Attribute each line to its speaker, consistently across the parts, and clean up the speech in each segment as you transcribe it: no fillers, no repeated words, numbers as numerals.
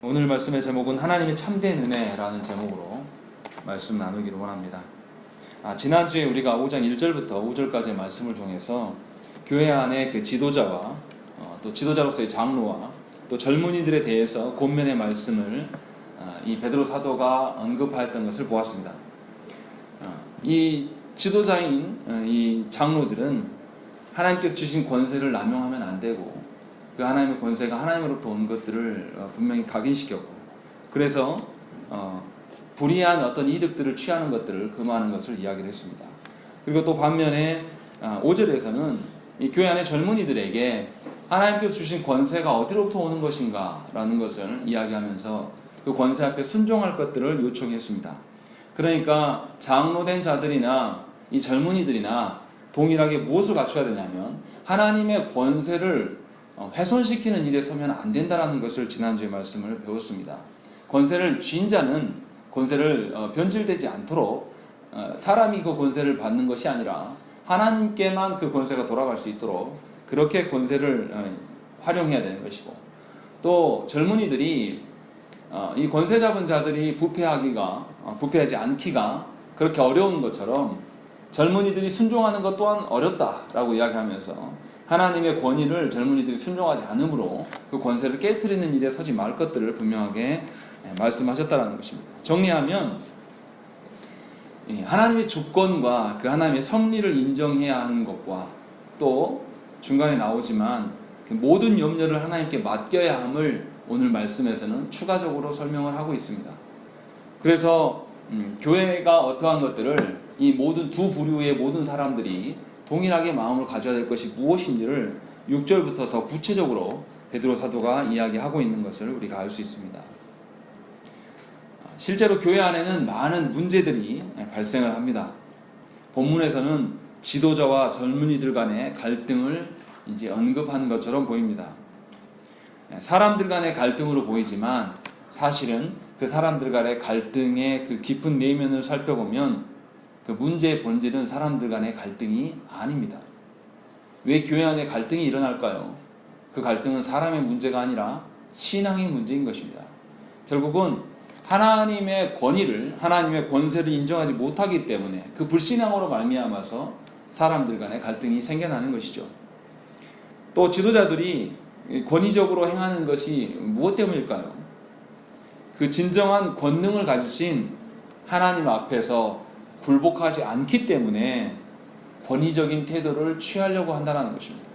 Speaker 1: 오늘 말씀의 제목은 하나님의 참된 은혜라는 제목으로 말씀 나누기를 원합니다. 지난주에 우리가 5장 1절부터 5절까지의 말씀을 통해서 교회 안에 그 지도자와 또 지도자로서의 장로와 또 젊은이들에 대해서 권면의 말씀을 이 베드로 사도가 언급하였던 것을 보았습니다. 이 지도자인 이 장로들은 하나님께서 주신 권세를 남용하면 안 되고 그 하나님의 권세가 하나님으로부터 온 것들을 분명히 각인시켰고, 그래서 불이한 어떤 이득들을 취하는 것들을 금하는 것을 이야기를 했습니다. 그리고 또 반면에 5절에서는 이 교회 안의 젊은이들에게 하나님께서 주신 권세가 어디로부터 오는 것인가 라는 것을 이야기하면서 그 권세 앞에 순종할 것들을 요청했습니다. 그러니까 장로된 자들이나 이 젊은이들이나 동일하게 무엇을 갖춰야 되냐면 하나님의 권세를 훼손시키는 일에 서면 안 된다라는 것을 지난주에 말씀을 배웠습니다. 권세를 쥔 자는 권세를 변질되지 않도록 사람이 그 권세를 받는 것이 아니라 하나님께만 그 권세가 돌아갈 수 있도록 그렇게 권세를 활용해야 되는 것이고, 또 젊은이들이 이 권세 잡은 자들이 부패하지 않기가 그렇게 어려운 것처럼 젊은이들이 순종하는 것 또한 어렵다라고 이야기하면서 하나님의 권위를 젊은이들이 순종하지 않으므로 그 권세를 깨트리는 일에 서지 말 것들을 분명하게 말씀하셨다는 것입니다. 정리하면 하나님의 주권과 그 하나님의 섭리를 인정해야 하는 것과 또 중간에 나오지만 그 모든 염려를 하나님께 맡겨야 함을 오늘 말씀에서는 추가적으로 설명을 하고 있습니다. 그래서 교회가 어떠한 것들을 이 모든 두 부류의 모든 사람들이 동일하게 마음을 가져야 될 것이 무엇인지를 6절부터 더 구체적으로 베드로 사도가 이야기하고 있는 것을 우리가 알 수 있습니다. 실제로 교회 안에는 많은 문제들이 발생을 합니다. 본문에서는 지도자와 젊은이들 간의 갈등을 이제 언급하는 것처럼 보입니다. 사람들 간의 갈등으로 보이지만 사실은 그 사람들 간의 갈등의 그 깊은 내면을 살펴보면 그 문제의 본질은 사람들 간의 갈등이 아닙니다. 왜 교회 안에 갈등이 일어날까요? 그 갈등은 사람의 문제가 아니라 신앙의 문제인 것입니다. 결국은 하나님의 권위를, 하나님의 권세를 인정하지 못하기 때문에 그 불신앙으로 말미암아서 사람들 간의 갈등이 생겨나는 것이죠. 또 지도자들이 권위적으로 행하는 것이 무엇 때문일까요? 그 진정한 권능을 가지신 하나님 앞에서 굴복하지 않기 때문에 권위적인 태도를 취하려고 한다는 것입니다.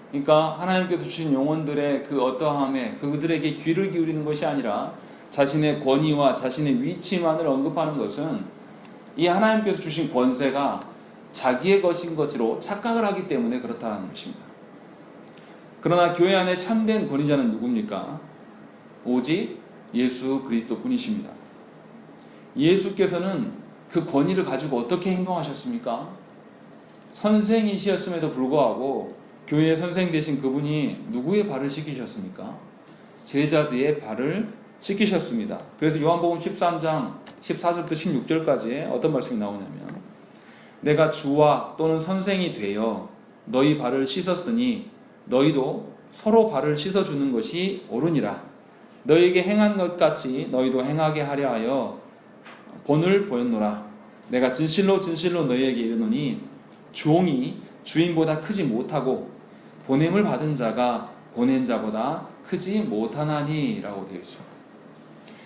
Speaker 1: 그러니까 하나님께서 주신 영혼들의 그 어떠함에 그들에게 귀를 기울이는 것이 아니라 자신의 권위와 자신의 위치만을 언급하는 것은 이 하나님께서 주신 권세가 자기의 것인 것으로 착각을 하기 때문에 그렇다는 것입니다. 그러나 교회 안에 참된 권위자는 누굽니까? 오직 예수 그리스도 뿐이십니다. 예수께서는 그 권위를 가지고 어떻게 행동하셨습니까? 선생이시었음에도 불구하고 교회의 선생 되신 그분이 누구의 발을 씻기셨습니까? 제자들의 발을 씻기셨습니다. 그래서 요한복음 13장 14절부터 16절까지에 어떤 말씀이 나오냐면, 내가 주와 또는 선생이 되어 너희 발을 씻었으니 너희도 서로 발을 씻어주는 것이 옳으니라. 너희에게 행한 것 같이 너희도 행하게 하려 하여 본을 보였노라. 내가 진실로 진실로 너희에게 이르노니 종이 주인보다 크지 못하고 보냄을 받은 자가 보낸 자보다 크지 못하나니 라고 되어 있습니다.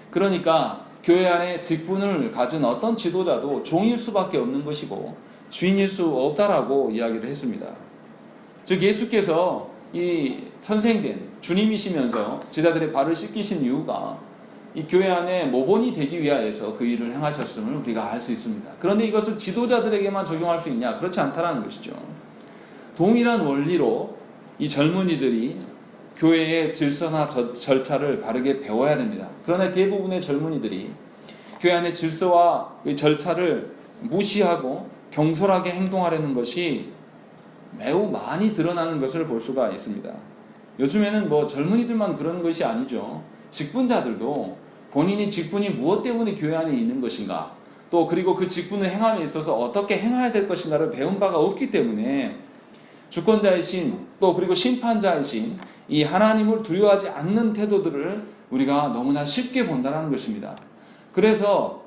Speaker 1: 그러니까 교회 안에 직분을 가진 어떤 지도자도 종일 수밖에 없는 것이고 주인일 수 없다라고 이야기를 했습니다. 즉 예수께서 이 선생된 주님이시면서 제자들의 발을 씻기신 이유가 이 교회 안에 모본이 되기 위하여서 그 일을 행하셨음을 우리가 알 수 있습니다. 그런데 이것을 지도자들에게만 적용할 수 있냐? 그렇지 않다라는 것이죠. 동일한 원리로 이 젊은이들이 교회의 질서나 절차를 바르게 배워야 됩니다. 그러나 대부분의 젊은이들이 교회 안의 질서와 절차를 무시하고 경솔하게 행동하려는 것이 매우 많이 드러나는 것을 볼 수가 있습니다. 요즘에는 젊은이들만 그런 것이 아니죠. 직분자들도 본인이 직분이 무엇 때문에 교회 안에 있는 것인가, 또 그리고 그 직분을 행함에 있어서 어떻게 행해야 될 것인가를 배운 바가 없기 때문에 주권자이신 또 그리고 심판자이신 이 하나님을 두려워하지 않는 태도들을 우리가 너무나 쉽게 본다는 것입니다. 그래서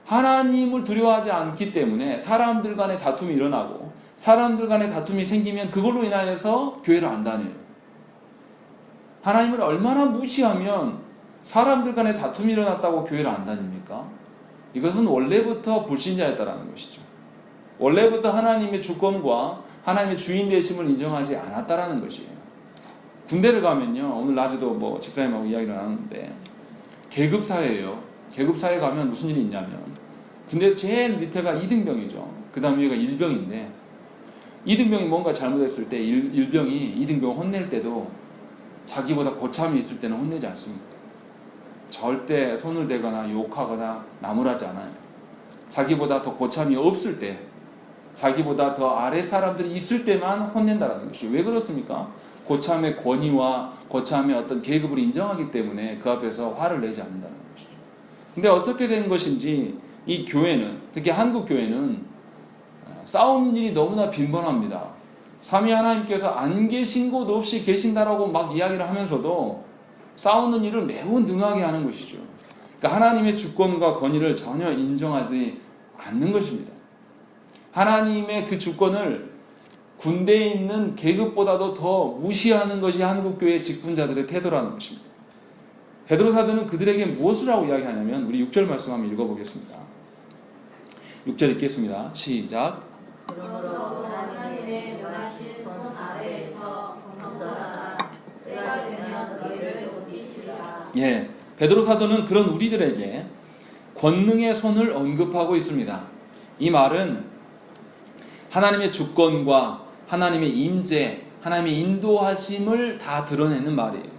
Speaker 1: 하나님을 두려워하지 않기 때문에 사람들 간의 다툼이 일어나고 사람들 간의 다툼이 생기면 그걸로 인하여서 교회를 안 다녀요. 하나님을 얼마나 무시하면 사람들 간의 다툼이 일어났다고 교회를 안 다닙니까? 이것은 원래부터 불신자였다는 것이죠. 원래부터 하나님의 주권과 하나님의 주인 되심을 인정하지 않았다라는 것이에요. 군대를 가면요, 오늘 낮에도 뭐 집사님하고 이야기를 나눴는데 계급사회예요. 계급사회 가면 무슨 일이 있냐면 군대 제일 밑에가 2등병이죠. 그 다음 위가 1병인데 2등병이 뭔가 잘못했을 때 1병이 2등병 혼낼 때도 자기보다 고참이 있을 때는 혼내지 않습니다. 절대 손을 대거나 욕하거나 나무라지 않아요. 자기보다 더 고참이 없을 때, 자기보다 더 아래 사람들이 있을 때만 혼낸다는 것이. 왜 그렇습니까? 고참의 권위와 고참의 어떤 계급을 인정하기 때문에 그 앞에서 화를 내지 않는다는 것이죠. 근데 어떻게 된 것인지 이 교회는, 특히 한국 교회는 싸우는 일이 너무나 빈번합니다. 삼위 하나님께서 안 계신 곳 없이 계신다라고 막 이야기를 하면서도 싸우는 일을 매우 능하게 하는 것이죠. 그러니까 하나님의 주권과 권위를 전혀 인정하지 않는 것입니다. 하나님의 그 주권을 군대에 있는 계급보다도 더 무시하는 것이 한국교회 직분자들의 태도라는 것입니다. 베드로 사도는 그들에게 무엇을 하고 이야기하냐면 우리 6절 말씀 한번 읽어보겠습니다. 6절 읽겠습니다. 시작.
Speaker 2: 그러므로 하나님의 능하신 손 아래에서 겸손하라. 때가 되면 너희를 높이시리라.
Speaker 1: 예, 베드로 사도는 그런 우리들에게 권능의 손을 언급하고 있습니다. 이 말은 하나님의 주권과 하나님의 임재, 하나님의 인도하심을 다 드러내는 말이에요.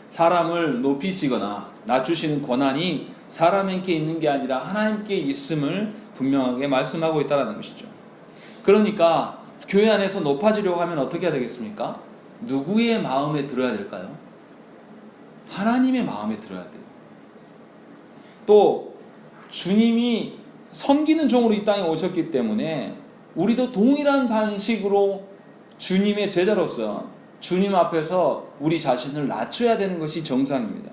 Speaker 1: 사람을 높이시거나 낮추시는 권한이 사람에게 있는 게 아니라 하나님께 있음을 분명하게 말씀하고 있다는 것이죠. 그러니까 교회 안에서 높아지려고 하면 어떻게 해야 되겠습니까? 누구의 마음에 들어야 될까요? 하나님의 마음에 들어야 돼요. 또 주님이 섬기는 종으로 이 땅에 오셨기 때문에 우리도 동일한 방식으로 주님의 제자로서 주님 앞에서 우리 자신을 낮춰야 되는 것이 정상입니다.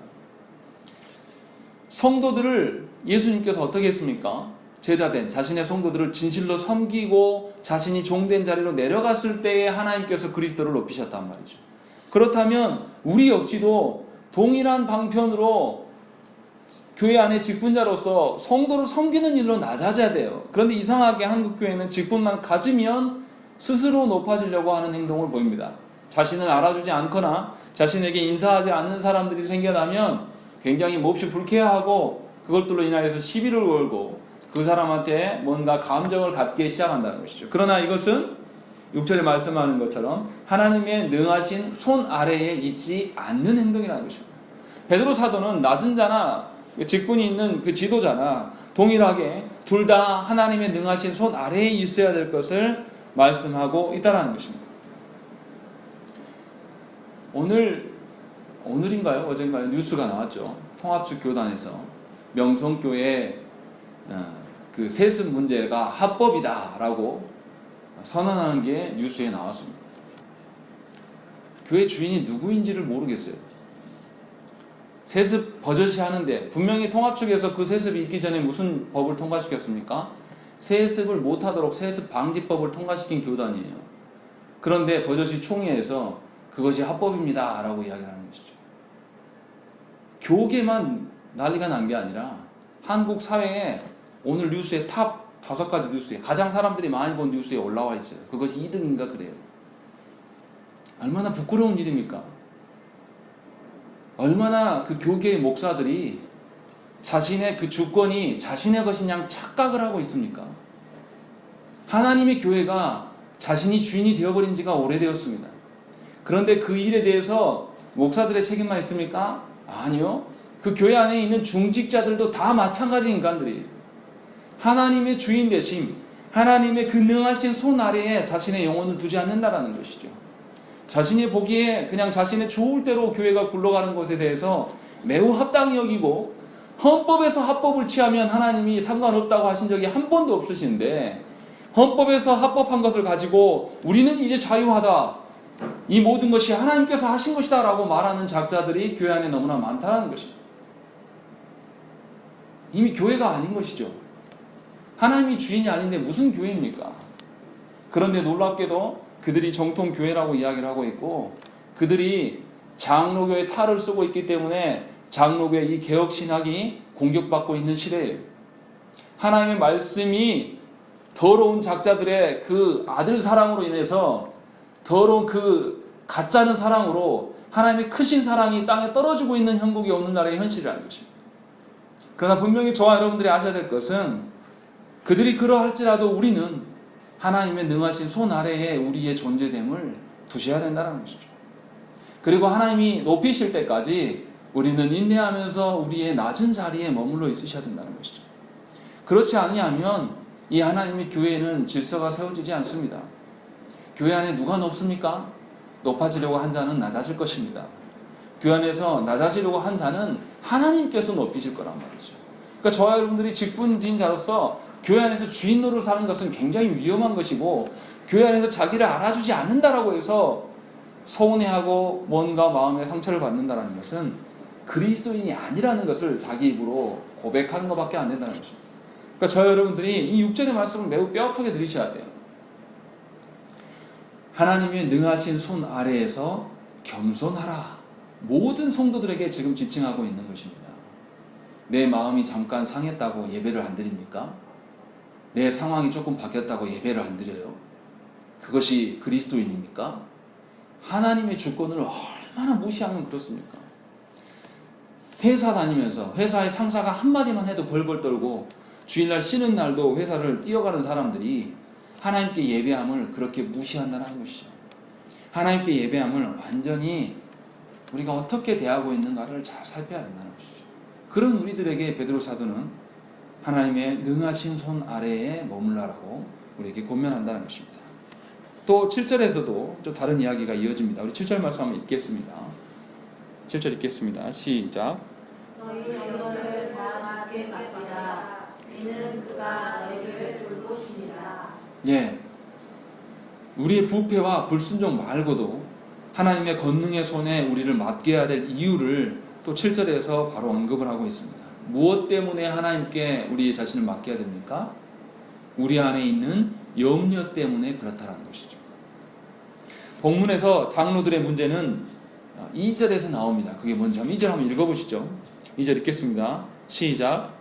Speaker 1: 성도들을 예수님께서 어떻게 했습니까? 제자된 자신의 성도들을 진실로 섬기고 자신이 종된 자리로 내려갔을 때에 하나님께서 그리스도를 높이셨단 말이죠. 그렇다면 우리 역시도 동일한 방편으로 교회 안에 직분자로서 성도를 섬기는 일로 낮아져야 돼요. 그런데 이상하게 한국교회는 직분만 가지면 스스로 높아지려고 하는 행동을 보입니다. 자신을 알아주지 않거나 자신에게 인사하지 않는 사람들이 생겨나면 굉장히 몹시 불쾌하고 그것들로 인하여서 시비를 걸고 그 사람한테 뭔가 감정을 갖기 시작한다는 것이죠. 그러나 이것은 6절에 말씀하는 것처럼 하나님의 능하신 손 아래에 있지 않는 행동이라는 것입니다. 베드로 사도는 낮은 자나 직분이 있는 그 지도자나 동일하게 둘 다 하나님의 능하신 손 아래에 있어야 될 것을 말씀하고 있다는 것입니다. 오늘인가요? 어젠가요? 뉴스가 나왔죠. 통합축 교단에서 명성교회 그 세습 문제가 합법이다라고 선언하는 게 뉴스에 나왔습니다. 교회 주인이 누구인지를 모르겠어요. 세습 버젓이 하는데 분명히 통합축에서 그 세습이 있기 전에 무슨 법을 통과시켰습니까? 세습을 못하도록 세습 방지법을 통과시킨 교단이에요. 그런데 버젓이 총회에서 그것이 합법입니다 라고 이야기를 하는 것이죠. 교계만 난리가 난 게 아니라 한국 사회에 오늘 뉴스에 탑 5가지 뉴스에 가장 사람들이 많이 본 뉴스에 올라와 있어요. 그것이 2등인가 그래요. 얼마나 부끄러운 일입니까? 얼마나 그 교계의 목사들이 자신의 그 주권이 자신의 것인 양 착각을 하고 있습니까? 하나님의 교회가 자신이 주인이 되어버린 지가 오래되었습니다. 그런데 그 일에 대해서 목사들의 책임만 있습니까? 아니요. 그 교회 안에 있는 중직자들도 다 마찬가지 인간들이에요. 하나님의 주인 되심, 하나님의 그 능하신 손 아래에 자신의 영혼을 두지 않는다라는 것이죠. 자신이 보기에 그냥 자신의 좋을 대로 교회가 굴러가는 것에 대해서 매우 합당히 여기고 헌법에서 합법을 취하면 하나님이 상관없다고 하신 적이 한 번도 없으신데 헌법에서 합법한 것을 가지고 우리는 이제 자유하다, 이 모든 것이 하나님께서 하신 것이다 라고 말하는 작자들이 교회 안에 너무나 많다는 것입니다. 이미 교회가 아닌 것이죠. 하나님이 주인이 아닌데 무슨 교회입니까? 그런데 놀랍게도 그들이 정통교회라고 이야기를 하고 있고, 그들이 장로교의 탈을 쓰고 있기 때문에 장로교의 이 개혁신학이 공격받고 있는 시대예요. 하나님의 말씀이 더러운 작자들의 그 아들 사랑으로 인해서, 더러운 그 가짜는 사랑으로 하나님의 크신 사랑이 땅에 떨어지고 있는 형국이 오늘날의 현실이라는 것입니다. 그러나 분명히 저와 여러분들이 아셔야 될 것은, 그들이 그러할지라도 우리는 하나님의 능하신 손 아래에 우리의 존재됨을 두셔야 된다는 것이죠. 그리고 하나님이 높이실 때까지 우리는 인내하면서 우리의 낮은 자리에 머물러 있으셔야 된다는 것이죠. 그렇지 아니하면 이 하나님의 교회에는 질서가 세워지지 않습니다. 교회 안에 누가 높습니까? 높아지려고 한 자는 낮아질 것입니다. 교회 안에서 낮아지려고 한 자는 하나님께서 높이실 거란 말이죠. 그러니까 저와 여러분들이 직분진 자로서 교회 안에서 주인 노릇을 하는 것은 굉장히 위험한 것이고, 교회 안에서 자기를 알아주지 않는다라고 해서 서운해하고 뭔가 마음에 상처를 받는다는 것은 그리스도인이 아니라는 것을 자기 입으로 고백하는 것밖에 안 된다는 것입니다. 그러니까 저와 여러분들이 이 6절의 말씀을 매우 뼈아프게 들으셔야 돼요. 하나님의 능하신 손 아래에서 겸손하라. 모든 성도들에게 지금 지칭하고 있는 것입니다. 내 마음이 잠깐 상했다고 예배를 안 드립니까? 내 상황이 조금 바뀌었다고 예배를 안 드려요? 그것이 그리스도인입니까? 하나님의 주권을 얼마나 무시하면 그렇습니까? 회사 다니면서 회사의 상사가 한마디만 해도 벌벌 떨고 주일날 쉬는 날도 회사를 뛰어가는 사람들이 하나님께 예배함을 그렇게 무시한다는 것이죠. 하나님께 예배함을 완전히 우리가 어떻게 대하고 있는가를 잘 살펴야 된다는 것이죠. 그런 우리들에게 베드로 사도는 하나님의 능하신 손 아래에 머물라라고 우리에게 권면한다는 것입니다. 또 7절에서도 좀 다른 이야기가 이어집니다. 우리 7절 말씀 한번 읽겠습니다. 7절 읽겠습니다. 시작.
Speaker 2: 너희 염려를 다 주께 맡기라. 이는 그가 너희를 돌보시리라.
Speaker 1: 예, 우리의 부패와 불순종 말고도 하나님의 권능의 손에 우리를 맡겨야 될 이유를 또 7절에서 바로 언급을 하고 있습니다. 무엇 때문에 하나님께 우리 자신을 맡겨야 됩니까? 우리 안에 있는 염려 때문에 그렇다는 것이죠. 본문에서 장로들의 문제는 2절에서 나옵니다. 그게 뭔지 2절 한번 읽어보시죠. 2절 읽겠습니다. 시작.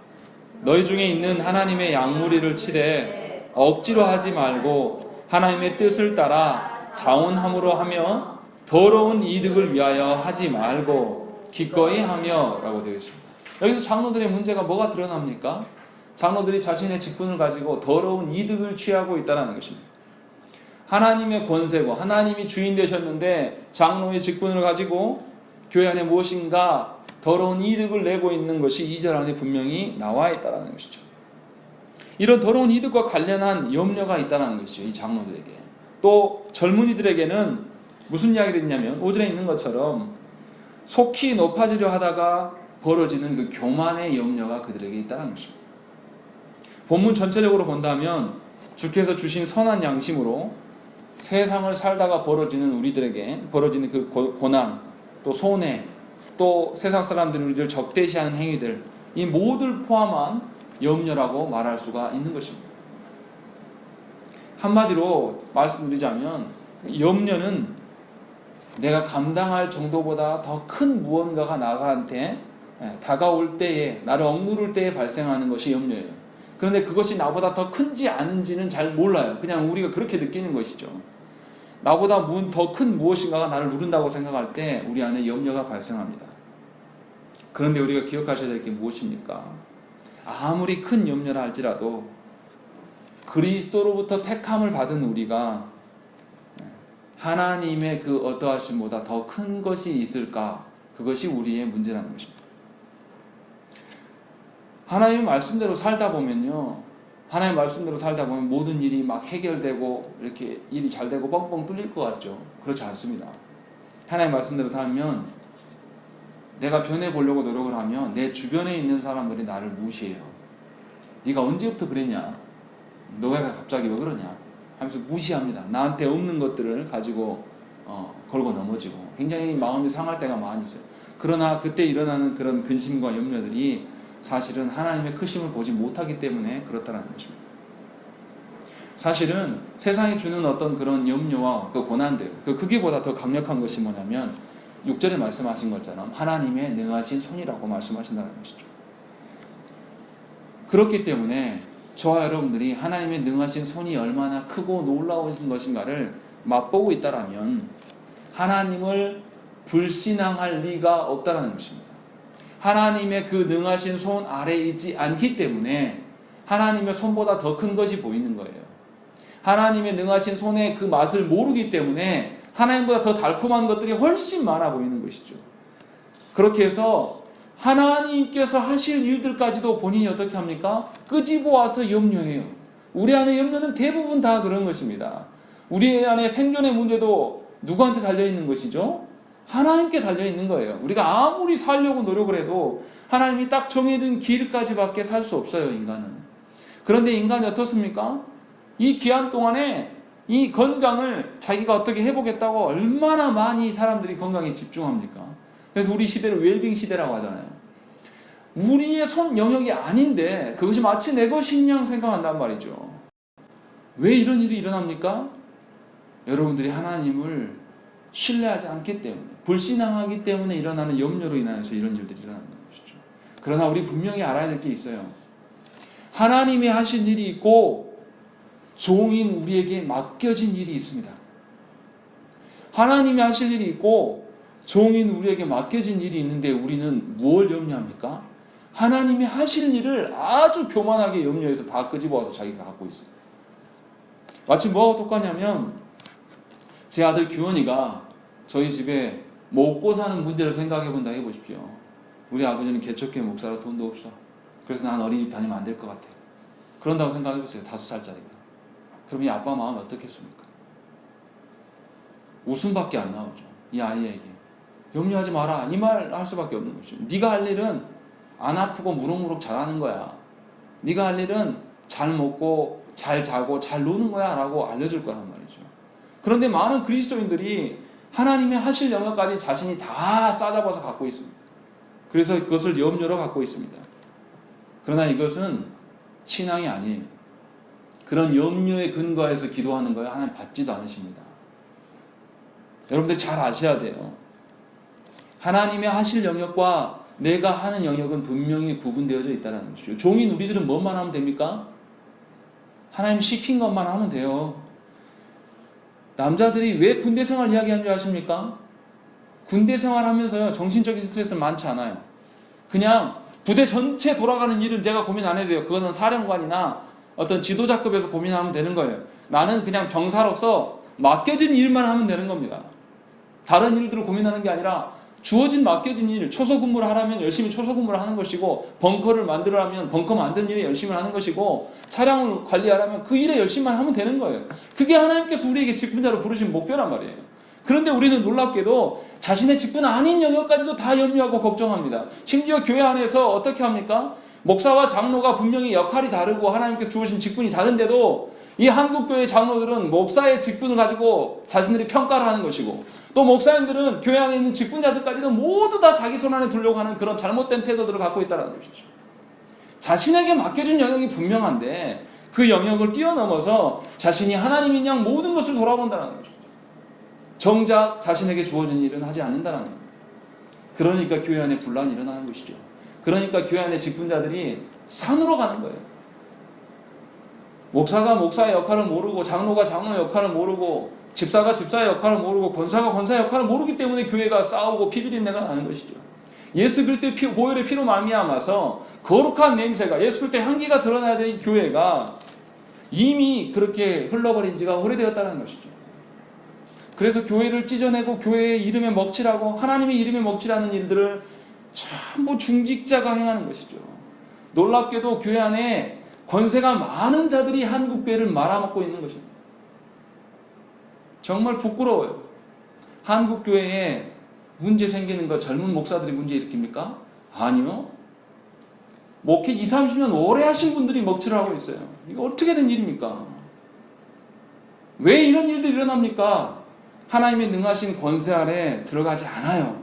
Speaker 1: 너희 중에 있는 하나님의 양무리를 치되 억지로 하지 말고 하나님의 뜻을 따라 자원함으로 하며 더러운 이득을 위하여 하지 말고 기꺼이 하며 라고 되어 있습니다. 여기서 장로들의 문제가 뭐가 드러납니까? 장로들이 자신의 직분을 가지고 더러운 이득을 취하고 있다는 것입니다. 하나님의 권세고 하나님이 주인 되셨는데 장로의 직분을 가지고 교회 안에 무엇인가 더러운 이득을 내고 있는 것이 2절 안에 분명히 나와 있다는 것이죠. 이런 더러운 이득과 관련한 염려가 있다는 것이죠. 이 장로들에게. 또 젊은이들에게는 무슨 이야기를 했냐면 5절에 있는 것처럼 속히 높아지려 하다가 벌어지는 그 교만의 염려가 그들에게 있다는 것입니다. 본문 전체적으로 본다면 주께서 주신 선한 양심으로 세상을 살다가 벌어지는 우리들에게 벌어지는 그 고난, 또 손해, 또 세상 사람들이 우리를 적대시하는 행위들, 이 모두를 포함한 염려라고 말할 수가 있는 것입니다. 한마디로 말씀드리자면 염려는 내가 감당할 정도보다 더 큰 무언가가 나한테 다가올 때에, 나를 억누를 때에 발생하는 것이 염려예요. 그런데 그것이 나보다 더 큰지 아닌지는 잘 몰라요. 그냥 우리가 그렇게 느끼는 것이죠. 나보다 더 큰 무엇인가가 나를 누른다고 생각할 때 우리 안에 염려가 발생합니다. 그런데 우리가 기억하셔야 될 게 무엇입니까? 아무리 큰 염려라 할지라도 그리스도로부터 택함을 받은 우리가 하나님의 그 어떠하심보다 더 큰 것이 있을까? 그것이 우리의 문제라는 것입니다. 하나님의 말씀대로 살다 보면요, 하나님의 말씀대로 살다 보면 모든 일이 막 해결되고 이렇게 일이 잘 되고 뻥뻥 뚫릴 것 같죠? 그렇지 않습니다. 하나님의 말씀대로 살면 내가 변해보려고 노력을 하면 내 주변에 있는 사람들이 나를 무시해요. 네가 언제부터 그랬냐? 너가 갑자기 왜 그러냐? 하면서 무시합니다. 나한테 없는 것들을 가지고 걸고 넘어지고 굉장히 마음이 상할 때가 많이 있어요. 그러나 그때 일어나는 그런 근심과 염려들이 사실은 하나님의 크심을 보지 못하기 때문에 그렇다는 것입니다. 사실은 세상이 주는 어떤 그런 염려와 그 고난들, 그 크기보다 더 강력한 것이 뭐냐면 6절에 말씀하신 것처럼 하나님의 능하신 손이라고 말씀하신다는 것이죠. 그렇기 때문에 저와 여러분들이 하나님의 능하신 손이 얼마나 크고 놀라운 것인가를 맛보고 있다라면 하나님을 불신앙할 리가 없다는 것입니다. 하나님의 그 능하신 손 아래에 있지 않기 때문에 하나님의 손보다 더 큰 것이 보이는 거예요. 하나님의 능하신 손의 그 맛을 모르기 때문에 하나님보다 더 달콤한 것들이 훨씬 많아 보이는 것이죠. 그렇게 해서 하나님께서 하실 일들까지도 본인이 어떻게 합니까? 끄집어와서 염려해요. 우리 안에 염려는 대부분 다 그런 것입니다. 우리 안에 생존의 문제도 누구한테 달려있는 것이죠? 하나님께 달려있는 거예요. 우리가 아무리 살려고 노력을 해도 하나님이 딱 정해진 길까지밖에 살 수 없어요, 인간은. 그런데 인간이 어떻습니까? 이 기한 동안에 이 건강을 자기가 어떻게 해보겠다고 얼마나 많이 사람들이 건강에 집중합니까? 그래서 우리 시대를 웰빙 시대라고 하잖아요. 우리의 손 영역이 아닌데 그것이 마치 내 것인 양 생각한단 말이죠. 왜 이런 일이 일어납니까? 여러분들이 하나님을 신뢰하지 않기 때문에, 불신앙하기 때문에 일어나는 염려로 인하여서 이런 일들이 일어나는 것이죠. 그러나 우리 분명히 알아야 될 게 있어요. 하나님이 하신 일이 있고 종인 우리에게 맡겨진 일이 있습니다. 하나님이 하실 일이 있고 종인 우리에게 맡겨진 일이 있는데 우리는 무엇을 염려합니까? 하나님이 하실 일을 아주 교만하게 염려해서 다 끄집어와서 자기가 갖고 있어요. 마치 뭐하고 똑같냐면 제 아들 규원이가 저희 집에 먹고 사는 문제를 생각해 본다 해보십시오. 우리 아버지는 개척교회 목사라 돈도 없어. 그래서 난 어린이집 다니면 안 될 것 같아. 그런다고 생각해 보세요. 5살짜리가. 그럼 이 아빠 마음이 어떻겠습니까? 웃음밖에 안 나오죠. 이 아이에게. 염려하지 마라. 이 말 할 수밖에 없는 거죠. 네가 할 일은 안 아프고 무럭무럭 잘하는 거야. 네가 할 일은 잘 먹고 잘 자고 잘 노는 거야 라고 알려줄 거란 말이죠. 그런데 많은 그리스도인들이 하나님의 하실 영역까지 자신이 다 싸잡아서 갖고 있습니다. 그래서 그것을 염려로 갖고 있습니다. 그러나 이것은 신앙이 아니에요. 그런 염려에 근거해서 기도하는 거예요. 하나님 받지도 않으십니다. 여러분들 잘 아셔야 돼요. 하나님의 하실 영역과 내가 하는 영역은 분명히 구분되어져 있다는 것이죠. 종인 우리들은 뭐만 하면 됩니까? 하나님 시킨 것만 하면 돼요. 남자들이 왜 군대 생활 이야기하는 줄 아십니까? 군대 생활 하면서요, 정신적인 스트레스는 많지 않아요. 그냥 부대 전체 돌아가는 일을 내가 고민 안 해도 돼요. 그거는 사령관이나 어떤 지도자급에서 고민하면 되는 거예요. 나는 그냥 병사로서 맡겨진 일만 하면 되는 겁니다. 다른 일들을 고민하는 게 아니라 주어진 맡겨진 일, 초소 근무를 하라면 열심히 초소 근무를 하는 것이고, 벙커를 만들으라면 벙커 만드는 일에 열심히 하는 것이고, 차량을 관리하라면 그 일에 열심히만 하면 되는 거예요. 그게 하나님께서 우리에게 직분자로 부르신 목표란 말이에요. 그런데 우리는 놀랍게도 자신의 직분 아닌 영역까지도 다 염려하고 걱정합니다. 심지어 교회 안에서 어떻게 합니까? 목사와 장로가 분명히 역할이 다르고 하나님께서 주신 직분이 다른데도 이 한국교회 장로들은 목사의 직분을 가지고 자신들이 평가를 하는 것이고, 또 목사님들은 교회 안에 있는 직분자들까지도 모두 다 자기 손 안에 두려고 하는 그런 잘못된 태도들을 갖고 있다는 것이죠. 자신에게 맡겨진 영역이 분명한데 그 영역을 뛰어넘어서 자신이 하나님인 양 모든 것을 돌아본다는 것이죠. 정작 자신에게 주어진 일은 하지 않는다는 거예요. 그러니까 교회 안에 분란이 일어나는 것이죠. 그러니까 교회 안에 직분자들이 산으로 가는 거예요. 목사가 목사의 역할을 모르고, 장로가 장로의 역할을 모르고, 집사가 집사의 역할을 모르고, 권사가 권사의 역할을 모르기 때문에 교회가 싸우고 피비린내가 나는 것이죠. 예수 그리스도의 보혈의 피로 말미암아서 거룩한 냄새가, 예수 그리스도의 향기가 드러나야 되는 교회가 이미 그렇게 흘러버린 지가 오래되었다는 것이죠. 그래서 교회를 찢어내고 교회의 이름에 먹칠하고 하나님의 이름에 먹칠하는 일들을 전부 중직자가 행하는 것이죠. 놀랍게도 교회 안에 권세가 많은 자들이 한국교회를 말아먹고 있는 것입니다. 정말 부끄러워요. 한국교회에 문제 생기는 거 젊은 목사들이 문제 일으킵니까? 아니요. 목회 20, 30년 오래 하신 분들이 먹칠을 하고 있어요. 이거 어떻게 된 일입니까? 왜 이런 일들이 일어납니까? 하나님의 능하신 권세 아래 들어가지 않아요.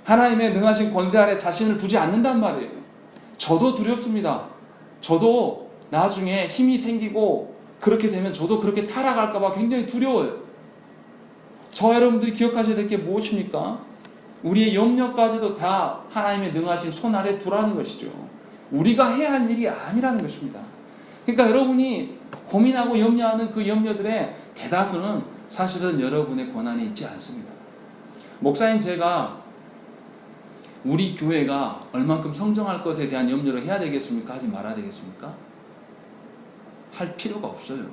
Speaker 1: 하나님의 능하신 권세 아래 자신을 두지 않는단 말이에요. 저도 두렵습니다. 저도 나중에 힘이 생기고 그렇게 되면 저도 그렇게 타락할까 봐 굉장히 두려워요. 저와 여러분들이 기억하셔야 될 게 무엇입니까? 우리의 염려까지도 다 하나님의 능하신 손 아래 두라는 것이죠. 우리가 해야 할 일이 아니라는 것입니다. 그러니까 여러분이 고민하고 염려하는 그 염려들의 대다수는 사실은 여러분의 권한에 있지 않습니다. 목사인 제가 우리 교회가 얼만큼 성장할 것에 대한 염려를 해야 되겠습니까? 하지 말아야 되겠습니까? 할 필요가 없어요.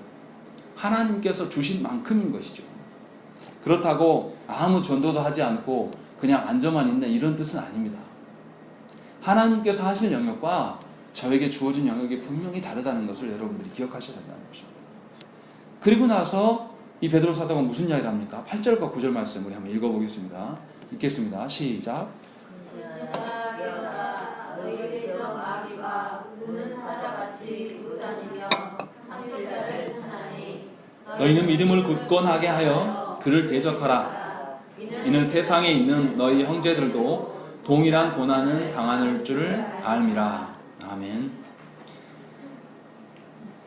Speaker 1: 하나님께서 주신 만큼인 것이죠. 그렇다고 아무 전도도 하지 않고 그냥 앉아만 있는 이런 뜻은 아닙니다. 하나님께서 하실 영역과 저에게 주어진 영역이 분명히 다르다는 것을 여러분들이 기억하셔야 된다는 것입니다. 그리고 나서 이 베드로 사도가 무슨 이야기를 합니까? 8절과 9절 말씀 우리 한번 읽어보겠습니다. 읽겠습니다. 시작.
Speaker 2: 너희의 대적 마귀가 우는 사자같이 두루다니며 삼킬 자를 찾나니
Speaker 1: 너희는 믿음을 굳건하게 하여 그를 대적하라. 이는 세상에 있는 너희 형제들도 동일한 고난을 당하는 줄 알미라. 아멘.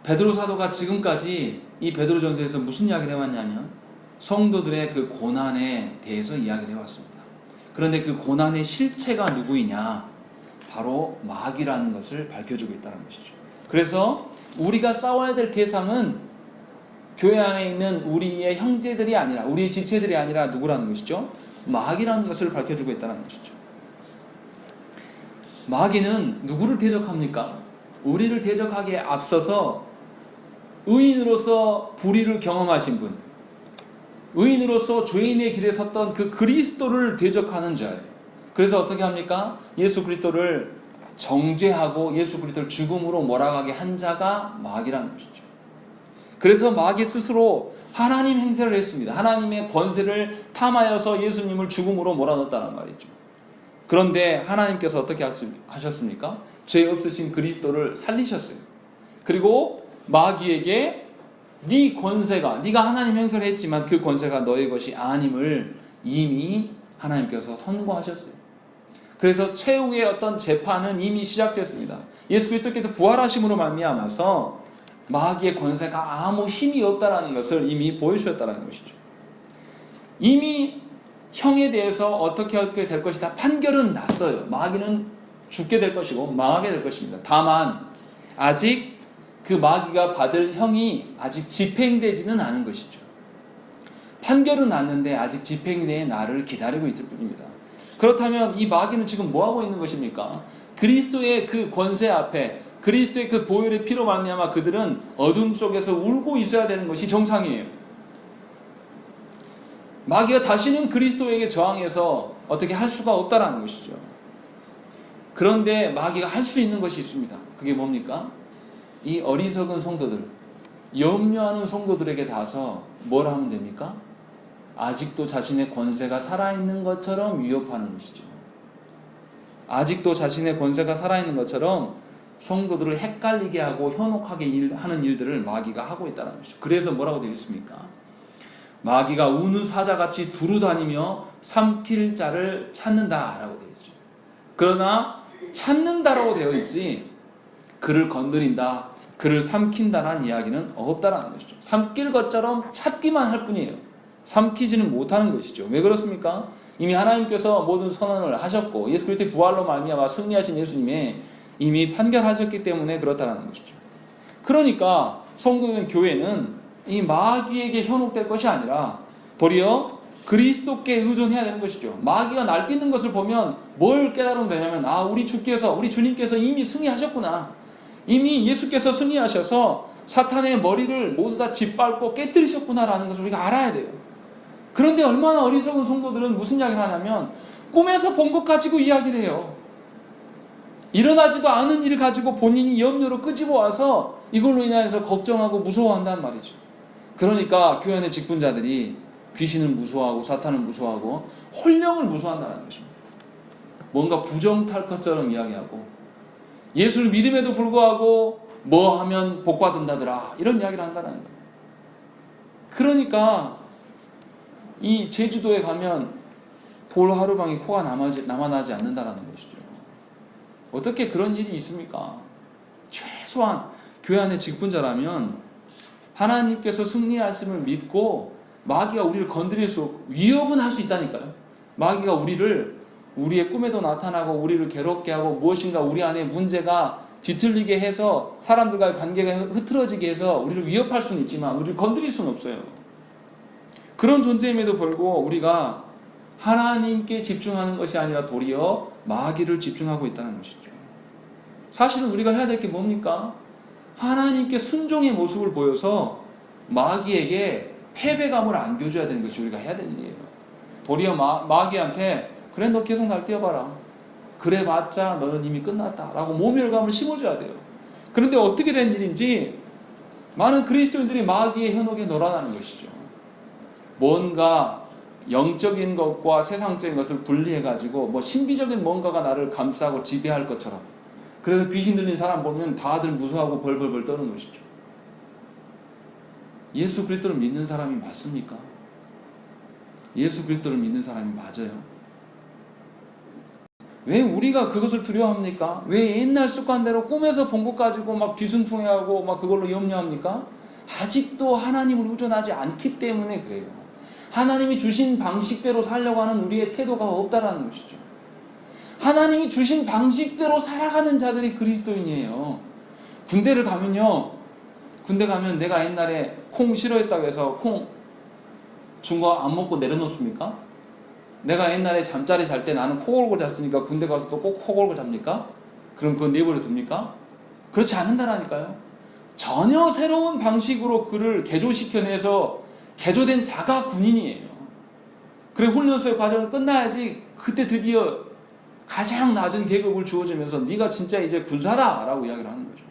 Speaker 1: 베드로 사도가 지금까지 이 베드로전서에서 무슨 이야기를 해왔냐면 성도들의 그 고난에 대해서 이야기를 해왔습니다. 그런데 그 고난의 실체가 누구이냐? 바로 마귀라는 것을 밝혀주고 있다는 것이죠. 그래서 우리가 싸워야 될 대상은 교회 안에 있는 우리의 형제들이 아니라, 우리의 지체들이 아니라 누구라는 것이죠? 마귀라는 것을 밝혀주고 있다는 것이죠. 마귀는 누구를 대적합니까? 우리를 대적하기에 앞서서 의인으로서 불의를 경험하신 분, 의인으로서 죄인의 길에 섰던 그 그리스도를 대적하는 자예요. 그래서 어떻게 합니까? 예수 그리스도를 정죄하고 예수 그리스도를 죽음으로 몰아가게 한 자가 마귀라는 것이죠. 그래서 마귀 스스로 하나님 행세를 했습니다. 하나님의 권세를 탐하여서 예수님을 죽음으로 몰아넣었다는 말이죠. 그런데 하나님께서 어떻게 하셨습니까? 죄 없으신 그리스도를 살리셨어요. 그리고 마귀에게 네 권세가, 네가 하나님 행세를 했지만 그 권세가 너의 것이 아님을 이미 하나님께서 선고하셨어요. 그래서 최후의 어떤 재판은 이미 시작됐습니다. 예수 그리스도께서 부활하심으로 말미암아서 마귀의 권세가 아무 힘이 없다는 것을 이미 보여주셨다는 것이죠. 이미 형에 대해서 어떻게 하게 될 것이다 판결은 났어요. 마귀는 죽게 될 것이고 망하게 될 것입니다. 다만 아직 그 마귀가 받을 형이 아직 집행되지는 않은 것이죠. 판결은 났는데 아직 집행의 날을 기다리고 있을 뿐입니다. 그렇다면 이 마귀는 지금 뭐하고 있는 것입니까? 그리스도의 그 권세 앞에, 그리스도의 그 보혈의 피로 말미암아 그들은 어둠 속에서 울고 있어야 되는 것이 정상이에요. 마귀가 다시는 그리스도에게 저항해서 어떻게 할 수가 없다라는 것이죠. 그런데 마귀가 할 수 있는 것이 있습니다. 그게 뭡니까? 이 어리석은 성도들, 염려하는 성도들에게 닿아서 뭘 하면 됩니까? 아직도 자신의 권세가 살아있는 것처럼 위협하는 것이죠. 아직도 자신의 권세가 살아있는 것처럼 성도들을 헷갈리게 하고 현혹하게 하는 일들을 마귀가 하고 있다는 것이죠. 그래서 뭐라고 되어 있습니까? 마귀가 우는 사자같이 두루다니며 삼킬 자를 찾는다라고 되어 있죠. 그러나 찾는다라고 되어 있지 그를 건드린다, 그를 삼킨다라는 이야기는 없다라는 것이죠. 삼킬 것처럼 찾기만 할 뿐이에요. 삼키지는 못하는 것이죠. 왜 그렇습니까? 이미 하나님께서 모든 선언을 하셨고 예수 그리스도의 부활로 말미암아 승리하신 예수님이 이미 판결하셨기 때문에 그렇다는 것이죠. 그러니까 성도된 교회는 이 마귀에게 현혹될 것이 아니라 도리어 그리스도께 의존해야 되는 것이죠. 마귀가 날뛰는 것을 보면 뭘 깨달으면 되냐면 우리 주님께서 이미 승리하셨구나. 이미 예수께서 승리하셔서 사탄의 머리를 모두 다 짓밟고 깨뜨리셨구나라는 것을 우리가 알아야 돼요. 그런데 얼마나 어리석은 성도들은 무슨 이야기를 하냐면 꿈에서 본 것 가지고 이야기를 해요. 일어나지도 않은 일을 가지고 본인이 염려로 끄집어 와서 이걸로 인해서 걱정하고 무서워한단 말이죠. 그러니까 교회 안의 직분자들이 귀신을 무서워하고 사탄을 무서워하고 혼령을 무서워한다는 것입니다. 뭔가 부정탈 것처럼 이야기하고 예수를 믿음에도 불구하고 뭐 하면 복 받는다더라 이런 이야기를 한다는 거예요. 그러니까 이 제주도에 가면 돌 하루방이 코가 남아나지 않는다라는 것이죠. 어떻게 그런 일이 있습니까? 최소한 교회 안에 직분자라면 하나님께서 승리하심을 믿고 마귀가 우리를 건드릴 수 없고 위협은 할 수 있다니까요. 마귀가 우리의 꿈에도 나타나고 우리를 괴롭게 하고 무엇인가 우리 안에 문제가 뒤틀리게 해서 사람들과의 관계가 흐트러지게 해서 우리를 위협할 수는 있지만 우리를 건드릴 수는 없어요. 그런 존재임에도 불구하고 우리가 하나님께 집중하는 것이 아니라 도리어 마귀를 집중하고 있다는 것이죠. 사실은 우리가 해야 될 게 뭡니까? 하나님께 순종의 모습을 보여서 마귀에게 패배감을 안겨줘야 되는 것이 우리가 해야 되는 일이에요. 도리어 마귀한테 그래 너 계속 날 뛰어봐라. 그래봤자 너는 이미 끝났다 라고 모멸감을 심어줘야 돼요. 그런데 어떻게 된 일인지 많은 그리스도인들이 마귀의 현혹에 놀아나는 것이죠. 뭔가 영적인 것과 세상적인 것을 분리해가지고 뭐 신비적인 뭔가가 나를 감싸고 지배할 것처럼, 그래서 귀신 들린 사람 보면 다들 무서워하고 벌벌벌 떠는 것이죠. 예수 그리스도를 믿는 사람이 맞습니까? 예수 그리스도를 믿는 사람이 맞아요? 왜 우리가 그것을 두려워합니까? 왜 옛날 습관대로 꿈에서 본 것 가지고 막 뒤숭숭해하고 막 그걸로 염려합니까? 아직도 하나님을 의존하지 않기 때문에 그래요. 하나님이 주신 방식대로 살려고 하는 우리의 태도가 없다라는 것이죠. 하나님이 주신 방식대로 살아가는 자들이 그리스도인이에요. 군대를 가면요, 군대 가면 내가 옛날에 콩 싫어했다고 해서 콩 준 거 안 먹고 내려놓습니까? 내가 옛날에 잠자리 잘 때 나는 코 골고 잤으니까 군대 가서 또 꼭 코 골고 잡니까? 그럼 그건 내버려 둡니까? 그렇지 않는다라니까요. 전혀 새로운 방식으로 그를 개조시켜내서 개조된 자가 군인이에요. 그래 훈련소의 과정을 끝나야지 그때 드디어 가장 낮은 계급을 주어지면서 네가 진짜 이제 군사다 라고 이야기를 하는 거죠.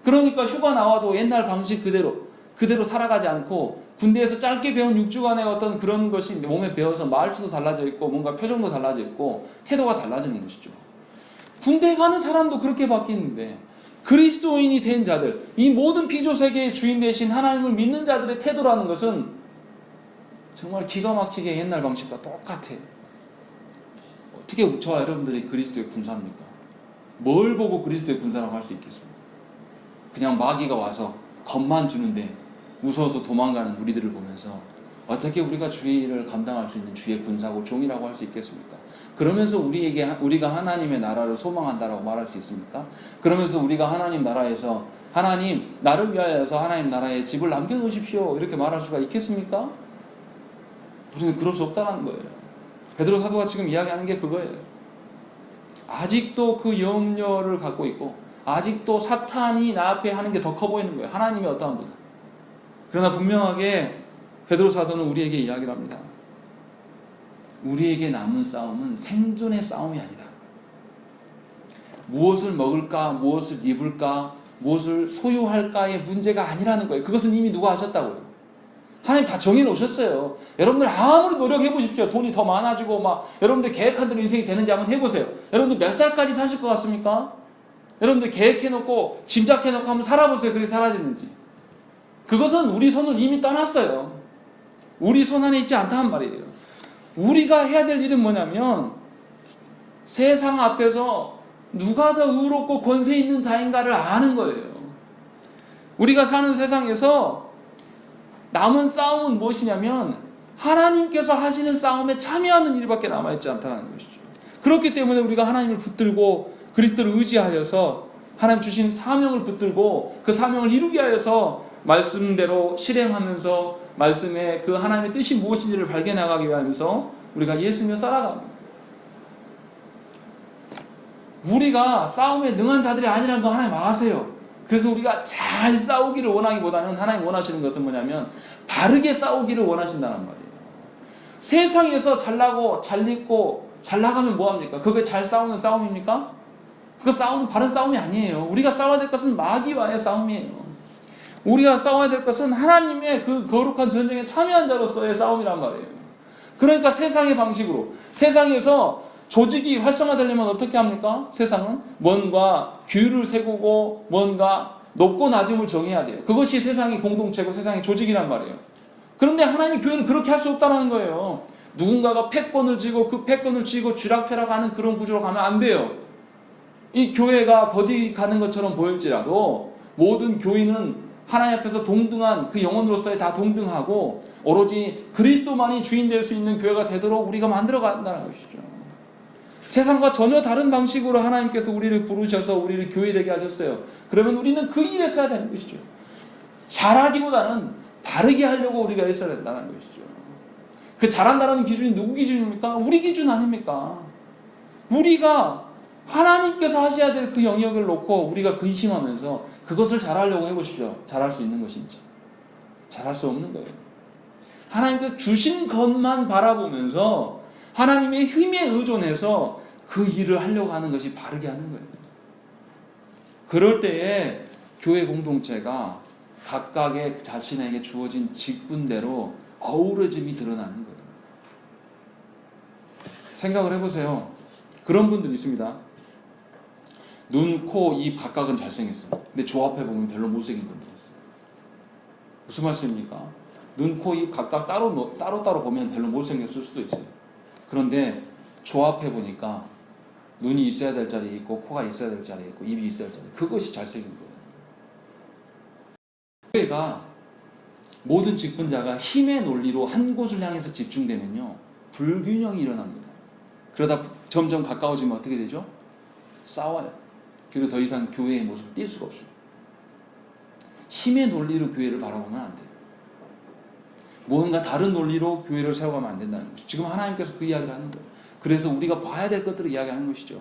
Speaker 1: 그러니까 휴가 나와도 옛날 방식 그대로 살아가지 않고 군대에서 짧게 배운 6주간의 어떤 그런 것이 몸에 배어서 말투도 달라져 있고 뭔가 표정도 달라져 있고 태도가 달라지는 것이죠. 군대 가는 사람도 그렇게 바뀌는데 그리스도인이 된 자들, 이 모든 피조세계의 주인 되신 하나님을 믿는 자들의 태도라는 것은 정말 기가 막히게 옛날 방식과 똑같아요. 어떻게 저와 여러분들이 그리스도의 군사입니까? 뭘 보고 그리스도의 군사라고 할 수 있겠습니까? 그냥 마귀가 와서 겁만 주는데 무서워서 도망가는 우리들을 보면서 어떻게 우리가 주의 일을 감당할 수 있는 주의 군사고 종이라고 할 수 있겠습니까? 그러면서 우리가 하나님의 나라를 소망한다라고 말할 수 있습니까? 그러면서 우리가 하나님 나라에서 하나님 나를 위하여서 하나님 나라에 집을 남겨놓으십시오 이렇게 말할 수가 있겠습니까? 우리는 그럴 수 없다는 거예요. 베드로 사도가 지금 이야기하는 게 그거예요. 아직도 그 염려를 갖고 있고 아직도 사탄이 나 앞에 하는 게 더 커 보이는 거예요. 하나님의 어떠함보다. 그러나 분명하게 베드로 사도는 우리에게 이야기를 합니다. 우리에게 남은 싸움은 생존의 싸움이 아니다. 무엇을 먹을까, 무엇을 입을까, 무엇을 소유할까의 문제가 아니라는 거예요. 그것은 이미 누가 하셨다고요. 하나님 다 정해놓으셨어요. 여러분들 아무리 노력해 보십시오. 돈이 더 많아지고 막 여러분들 계획한 대로 인생이 되는지 한번 해보세요. 여러분들 몇 살까지 사실 것 같습니까? 여러분들 계획해놓고 짐작해놓고 한번 살아보세요. 그게 사라지는지. 그것은 우리 손을 이미 떠났어요. 우리 손 안에 있지 않다는 말이에요. 우리가 해야 될 일은 뭐냐면 세상 앞에서 누가 더 의롭고 권세 있는 자인가를 아는 거예요. 우리가 사는 세상에서 남은 싸움은 무엇이냐면 하나님께서 하시는 싸움에 참여하는 일밖에 남아있지 않다는 것이죠. 그렇기 때문에 우리가 하나님을 붙들고 그리스도를 의지하여서 하나님 주신 사명을 붙들고 그 사명을 이루게 하여서 말씀대로 실행하면서 말씀의 그 하나님의 뜻이 무엇인지를 발견하기 위하면서 우리가 예수님을 살아갑니다. 우리가 싸움에 능한 자들이 아니라는 거 하나님 아세요. 그래서 우리가 잘 싸우기를 원하기보다는 하나님 원하시는 것은 뭐냐면 바르게 싸우기를 원하신다는 말이에요. 세상에서 잘나고 잘 입고 잘 나가면 뭐합니까? 그게 잘 싸우는 싸움입니까? 그거 바른 싸움이 아니에요. 우리가 싸워야 될 것은 마귀와의 싸움이에요. 우리가 싸워야 될 것은 하나님의 그 거룩한 전쟁에 참여한 자로서의 싸움이란 말이에요. 그러니까 세상의 방식으로, 세상에서 조직이 활성화되려면 어떻게 합니까? 세상은 뭔가 규율을 세우고 뭔가 높고 낮음을 정해야 돼요. 그것이 세상의 공동체고 세상의 조직이란 말이에요. 그런데 하나님 교회는 그렇게 할 수 없다는 거예요. 누군가가 패권을 쥐고 그 패권을 쥐고 쥐락펴락하는 그런 구조로 가면 안 돼요. 이 교회가 더디 가는 것처럼 보일지라도 모든 교인은 하나님 앞에서 동등한 그 영혼으로서의 다 동등하고 오로지 그리스도만이 주인 될 수 있는 교회가 되도록 우리가 만들어 간다는 것이죠. 세상과 전혀 다른 방식으로 하나님께서 우리를 부르셔서 우리를 교회되게 하셨어요. 그러면 우리는 그 일에 서야 되는 것이죠. 잘하기보다는 바르게 하려고 우리가 애써야 된다는 것이죠. 그 잘한다는 기준이 누구 기준입니까? 우리 기준 아닙니까? 우리가 하나님께서 하셔야 될 그 영역을 놓고 우리가 근심하면서 그것을 잘하려고 해보십시오. 잘할 수 있는 것인지. 잘할 수 없는 거예요. 하나님께서 주신 것만 바라보면서 하나님의 힘에 의존해서 그 일을 하려고 하는 것이 바르게 하는 거예요. 그럴 때에 교회 공동체가 각각의 자신에게 주어진 직분대로 어우러짐이 드러나는 거예요. 생각을 해보세요. 그런 분들이 있습니다. 눈, 코, 입 각각은 잘생겼어요. 근데 조합해보면 별로 못생긴 분들이 있어요. 무슨 말씀입니까? 눈, 코, 입 각각 따로 보면 별로 못생겼을 수도 있어요. 그런데 조합해보니까 눈이 있어야 될 자리에 있고 코가 있어야 될 자리에 있고 입이 있어야 될 자리에 있고 그것이 잘생긴 거예요. 교회가 모든 직분자가 힘의 논리로 한 곳을 향해서 집중되면요 불균형이 일어납니다. 그러다 점점 가까워지면 어떻게 되죠? 싸워요. 그리고 더 이상 교회의 모습을 띌 수가 없습니다. 힘의 논리로 교회를 바라보면 안 돼요. 뭔가 다른 논리로 교회를 세워가면 안 된다는 거죠. 지금 하나님께서 그 이야기를 하는 거예요. 그래서 우리가 봐야 될 것들을 이야기하는 것이죠.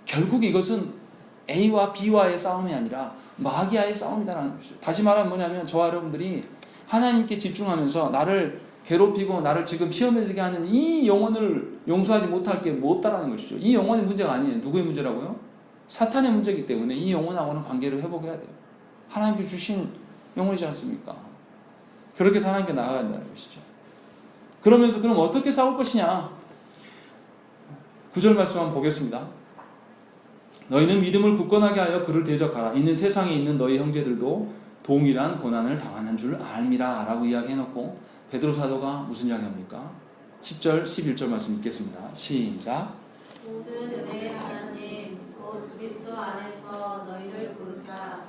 Speaker 1: 결국 이것은 A와 B와의 싸움이 아니라 마귀와의 싸움이다라는 것이죠. 다시 말하면 뭐냐면 저와 여러분들이 하나님께 집중하면서 나를 괴롭히고 나를 지금 시험에 들게 하는 이 영혼을 용서하지 못할 게 뭐 없다라는 것이죠. 이 영혼의 문제가 아니에요. 누구의 문제라고요? 사탄의 문제이기 때문에 이 영혼하고는 관계를 회복해야 돼요. 하나님께 주신 영혼이지 않습니까? 그렇게 해서 하나님께 나아가야 한다는 것이죠. 그러면서 그럼 어떻게 싸울 것이냐? 9절 말씀 한번 보겠습니다. 너희는 믿음을 굳건하게 하여 그를 대적하라. 이는 세상에 있는 너희 형제들도 동일한 고난을 당하는 줄 알미라 라고 이야기해놓고 베드로 사도가 무슨 이야기합니까? 10절 11절 말씀 읽겠습니다. 시작.
Speaker 2: 모든 은혜의 하나님 곧 그리스도 안에서 너희를 부르사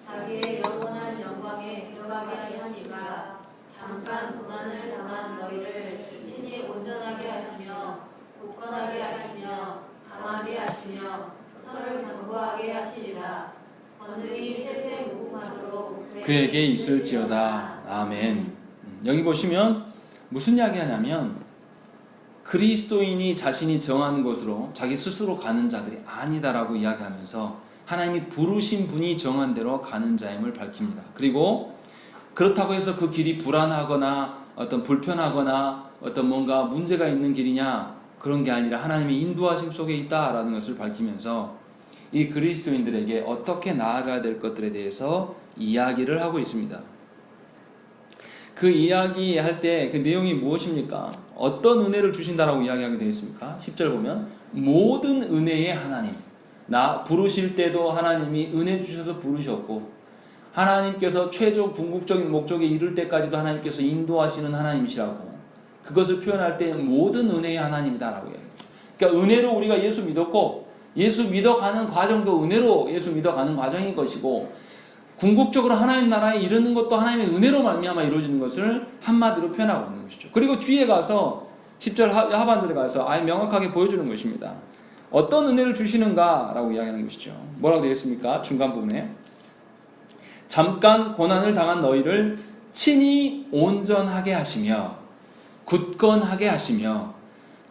Speaker 2: 자기의 영원한 영광에 들어가게 하시니가 잠깐 고난을 당한 너희를 친히 온전하게 하시며 굳건하게 하시며 강하게 하시며 털을 견고하게 하시리라. 번능이 세세 무궁하도록
Speaker 1: 그에게 있을지어다. 아멘. 여기 보시면 무슨 이야기 하냐면 그리스도인이 자신이 정한 곳으로 자기 스스로 가는 자들이 아니다라고 이야기하면서 하나님이 부르신 분이 정한 대로 가는 자임을 밝힙니다. 그리고 그렇다고 해서 그 길이 불안하거나 어떤 불편하거나 어떤 뭔가 문제가 있는 길이냐 그런 게 아니라 하나님의 인도하심 속에 있다라는 것을 밝히면서 이 그리스도인들에게 어떻게 나아가야 될 것들에 대해서 이야기를 하고 있습니다. 그 이야기할 때 그 내용이 무엇입니까? 어떤 은혜를 주신다라고 이야기하게 되어 있습니까? 10절 보면 모든 은혜의 하나님, 나 부르실 때도 하나님이 은혜 주셔서 부르셨고 하나님께서 최종 궁극적인 목적에 이를 때까지도 하나님께서 인도하시는 하나님이시라고 그것을 표현할 때 모든 은혜의 하나님이다라고 이야기합니다. 그러니까 은혜로 우리가 예수 믿었고 예수 믿어가는 과정도 은혜로 예수 믿어가는 과정인 것이고 궁극적으로 하나님 나라에 이르는 것도 하나님의 은혜로 말미암아 이루어지는 것을 한마디로 표현하고 있는 것이죠. 그리고 뒤에 가서 10절 하반절에 가서 아예 명확하게 보여주는 것입니다. 어떤 은혜를 주시는가라고 이야기하는 것이죠. 뭐라고 되어 있습니까? 중간 부분에 잠깐 고난을 당한 너희를 친히 온전하게 하시며 굳건하게 하시며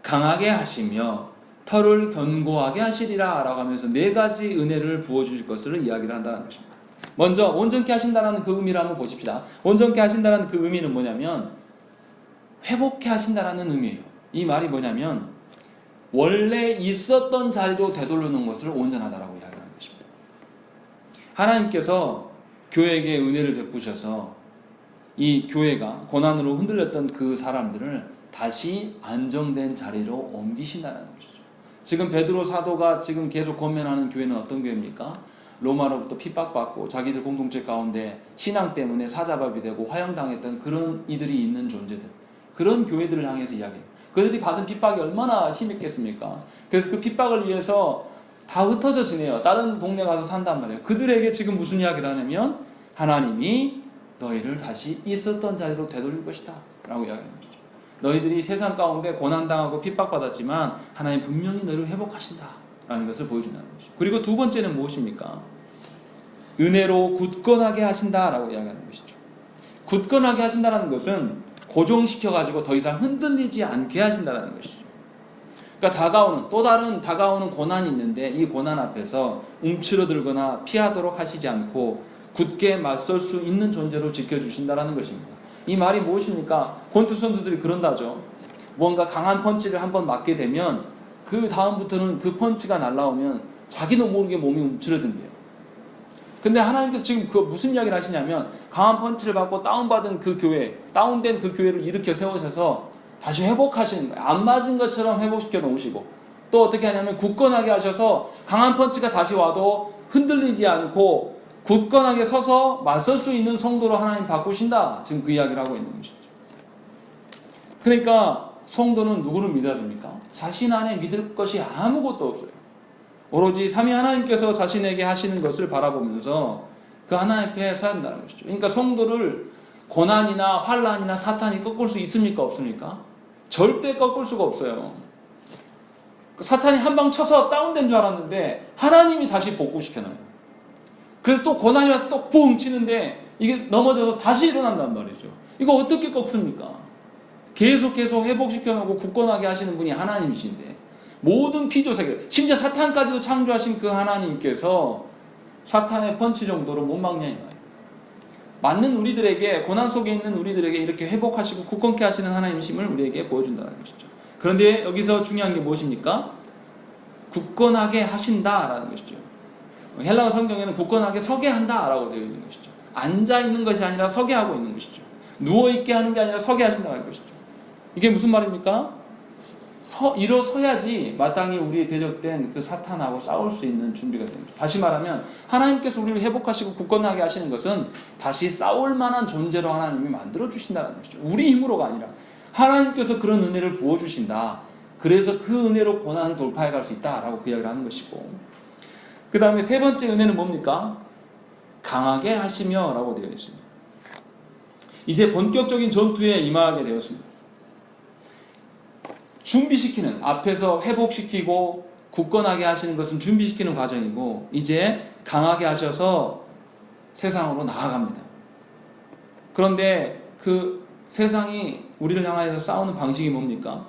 Speaker 1: 강하게 하시며 털을 견고하게 하시리라 라고 하면서 네 가지 은혜를 부어주실 것을 이야기를 한다는 것입니다. 먼저 온전케 하신다라는 그 의미를 한번 보십시다. 온전케 하신다라는 그 의미는 뭐냐면 회복케 하신다라는 의미예요. 이 말이 뭐냐면 원래 있었던 자리로 되돌려놓은 것을 온전하다라고 이야기하는 것입니다. 하나님께서 교회에게 은혜를 베푸셔서 이 교회가 고난으로 흔들렸던 그 사람들을 다시 안정된 자리로 옮기신다는 것이죠. 지금 베드로 사도가 지금 계속 권면하는 교회는 어떤 교회입니까? 로마로부터 핍박받고 자기들 공동체 가운데 신앙 때문에 사자밥이 되고 화형당했던 그런 이들이 있는 존재들, 그런 교회들을 향해서 이야기해요. 그들이 받은 핍박이 얼마나 심했겠습니까? 그래서 그 핍박을 위해서 다 흩어져 지내요. 다른 동네 가서 산단 말이에요. 그들에게 지금 무슨 이야기를 하냐면 하나님이 너희를 다시 있었던 자리로 되돌릴 것이다 라고 이야기하는 거죠. 너희들이 세상 가운데 고난당하고 핍박받았지만 하나님 분명히 너희를 회복하신다 라는 것을 보여준다는 거죠. 그리고 두 번째는 무엇입니까? 은혜로 굳건하게 하신다 라고 이야기하는 것이죠. 굳건하게 하신다는 것은 고정시켜가지고 더 이상 흔들리지 않게 하신다는 것이죠. 그러니까 또 다른 다가오는 고난이 있는데 이 고난 앞에서 움츠러들거나 피하도록 하시지 않고 굳게 맞설 수 있는 존재로 지켜주신다는 것입니다. 이 말이 무엇입니까? 권투 선수들이 그런다죠. 뭔가 강한 펀치를 한번 맞게 되면 그 다음부터는 그 펀치가 날라오면 자기도 모르게 몸이 움츠러든대요. 근데 하나님께서 지금 그 무슨 이야기를 하시냐면 강한 펀치를 받고 다운받은 그 교회, 다운된 그 교회를 일으켜 세우셔서 다시 회복하시는 거예요. 안 맞은 것처럼 회복시켜 놓으시고 또 어떻게 하냐면 굳건하게 하셔서 강한 펀치가 다시 와도 흔들리지 않고 굳건하게 서서 맞설 수 있는 성도로 하나님 바꾸신다. 지금 그 이야기를 하고 있는 것이죠. 그러니까 성도는 누구를 믿어야 됩니까? 자신 안에 믿을 것이 아무것도 없어요. 오로지 삼위 하나님께서 자신에게 하시는 것을 바라보면서 그 하나님 앞에 서야 한다는 것이죠. 그러니까 성도를 고난이나 환난이나 사탄이 꺾을 수 있습니까? 없습니까? 절대 꺾을 수가 없어요. 사탄이 한 방 쳐서 다운된 줄 알았는데 하나님이 다시 복구시켜놔요. 그래서 또 고난이 와서 또 붕 치는데 이게 넘어져서 다시 일어난단 말이죠. 이거 어떻게 꺾습니까? 계속 회복시켜놓고 굳건하게 하시는 분이 하나님이신데 모든 피조세계, 심지어 사탄까지도 창조하신 그 하나님께서 사탄의 펀치 정도로 못 막냐 이 말이에요. 맞는 우리들에게, 고난 속에 있는 우리들에게 이렇게 회복하시고 굳건케 하시는 하나님이심을 우리에게 보여준다는 것이죠. 그런데 여기서 중요한 게 무엇입니까? 굳건하게 하신다라는 것이죠. 헬라어 성경에는 굳건하게 서게 한다라고 되어 있는 것이죠. 앉아 있는 것이 아니라 서게 하고 있는 것이죠. 누워 있게 하는 게 아니라 서게 하신다는 것이죠. 이게 무슨 말입니까? 일어서야지 마땅히 우리의 대적된 그 사탄하고 싸울 수 있는 준비가 됩니다. 다시 말하면 하나님께서 우리를 회복하시고 굳건하게 하시는 것은 다시 싸울 만한 존재로 하나님이 만들어 주신다는 것이죠. 우리 힘으로가 아니라 하나님께서 그런 은혜를 부어주신다. 그래서 그 은혜로 고난을 돌파해 갈 수 있다라고 그 이야기를 하는 것이고, 그 다음에 세 번째 은혜는 뭡니까? 강하게 하시며 라고 되어 있습니다. 이제 본격적인 전투에 임하게 되었습니다. 준비시키는, 앞에서 회복시키고 굳건하게 하시는 것은 준비시키는 과정이고 이제 강하게 하셔서 세상으로 나아갑니다. 그런데 그 세상이 우리를 향해서 싸우는 방식이 뭡니까?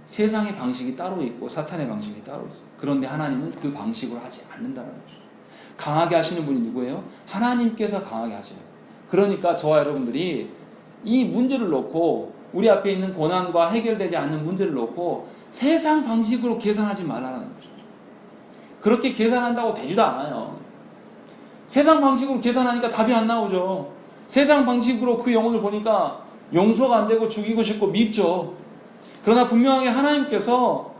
Speaker 1: 세상의 방식이 따로 있고 사탄의 방식이 따로 있어요. 그런데 하나님은 그 방식으로 하지 않는다는 거죠. 강하게 하시는 분이 누구예요? 하나님께서 강하게 하셔요. 그러니까 저와 여러분들이 이 문제를 놓고, 우리 앞에 있는 고난과 해결되지 않는 문제를 놓고 세상 방식으로 계산하지 말라는 거죠. 그렇게 계산한다고 되지도 않아요. 세상 방식으로 계산하니까 답이 안 나오죠. 세상 방식으로 그 영혼을 보니까 용서가 안 되고 죽이고 싶고 밉죠. 그러나 분명하게 하나님께서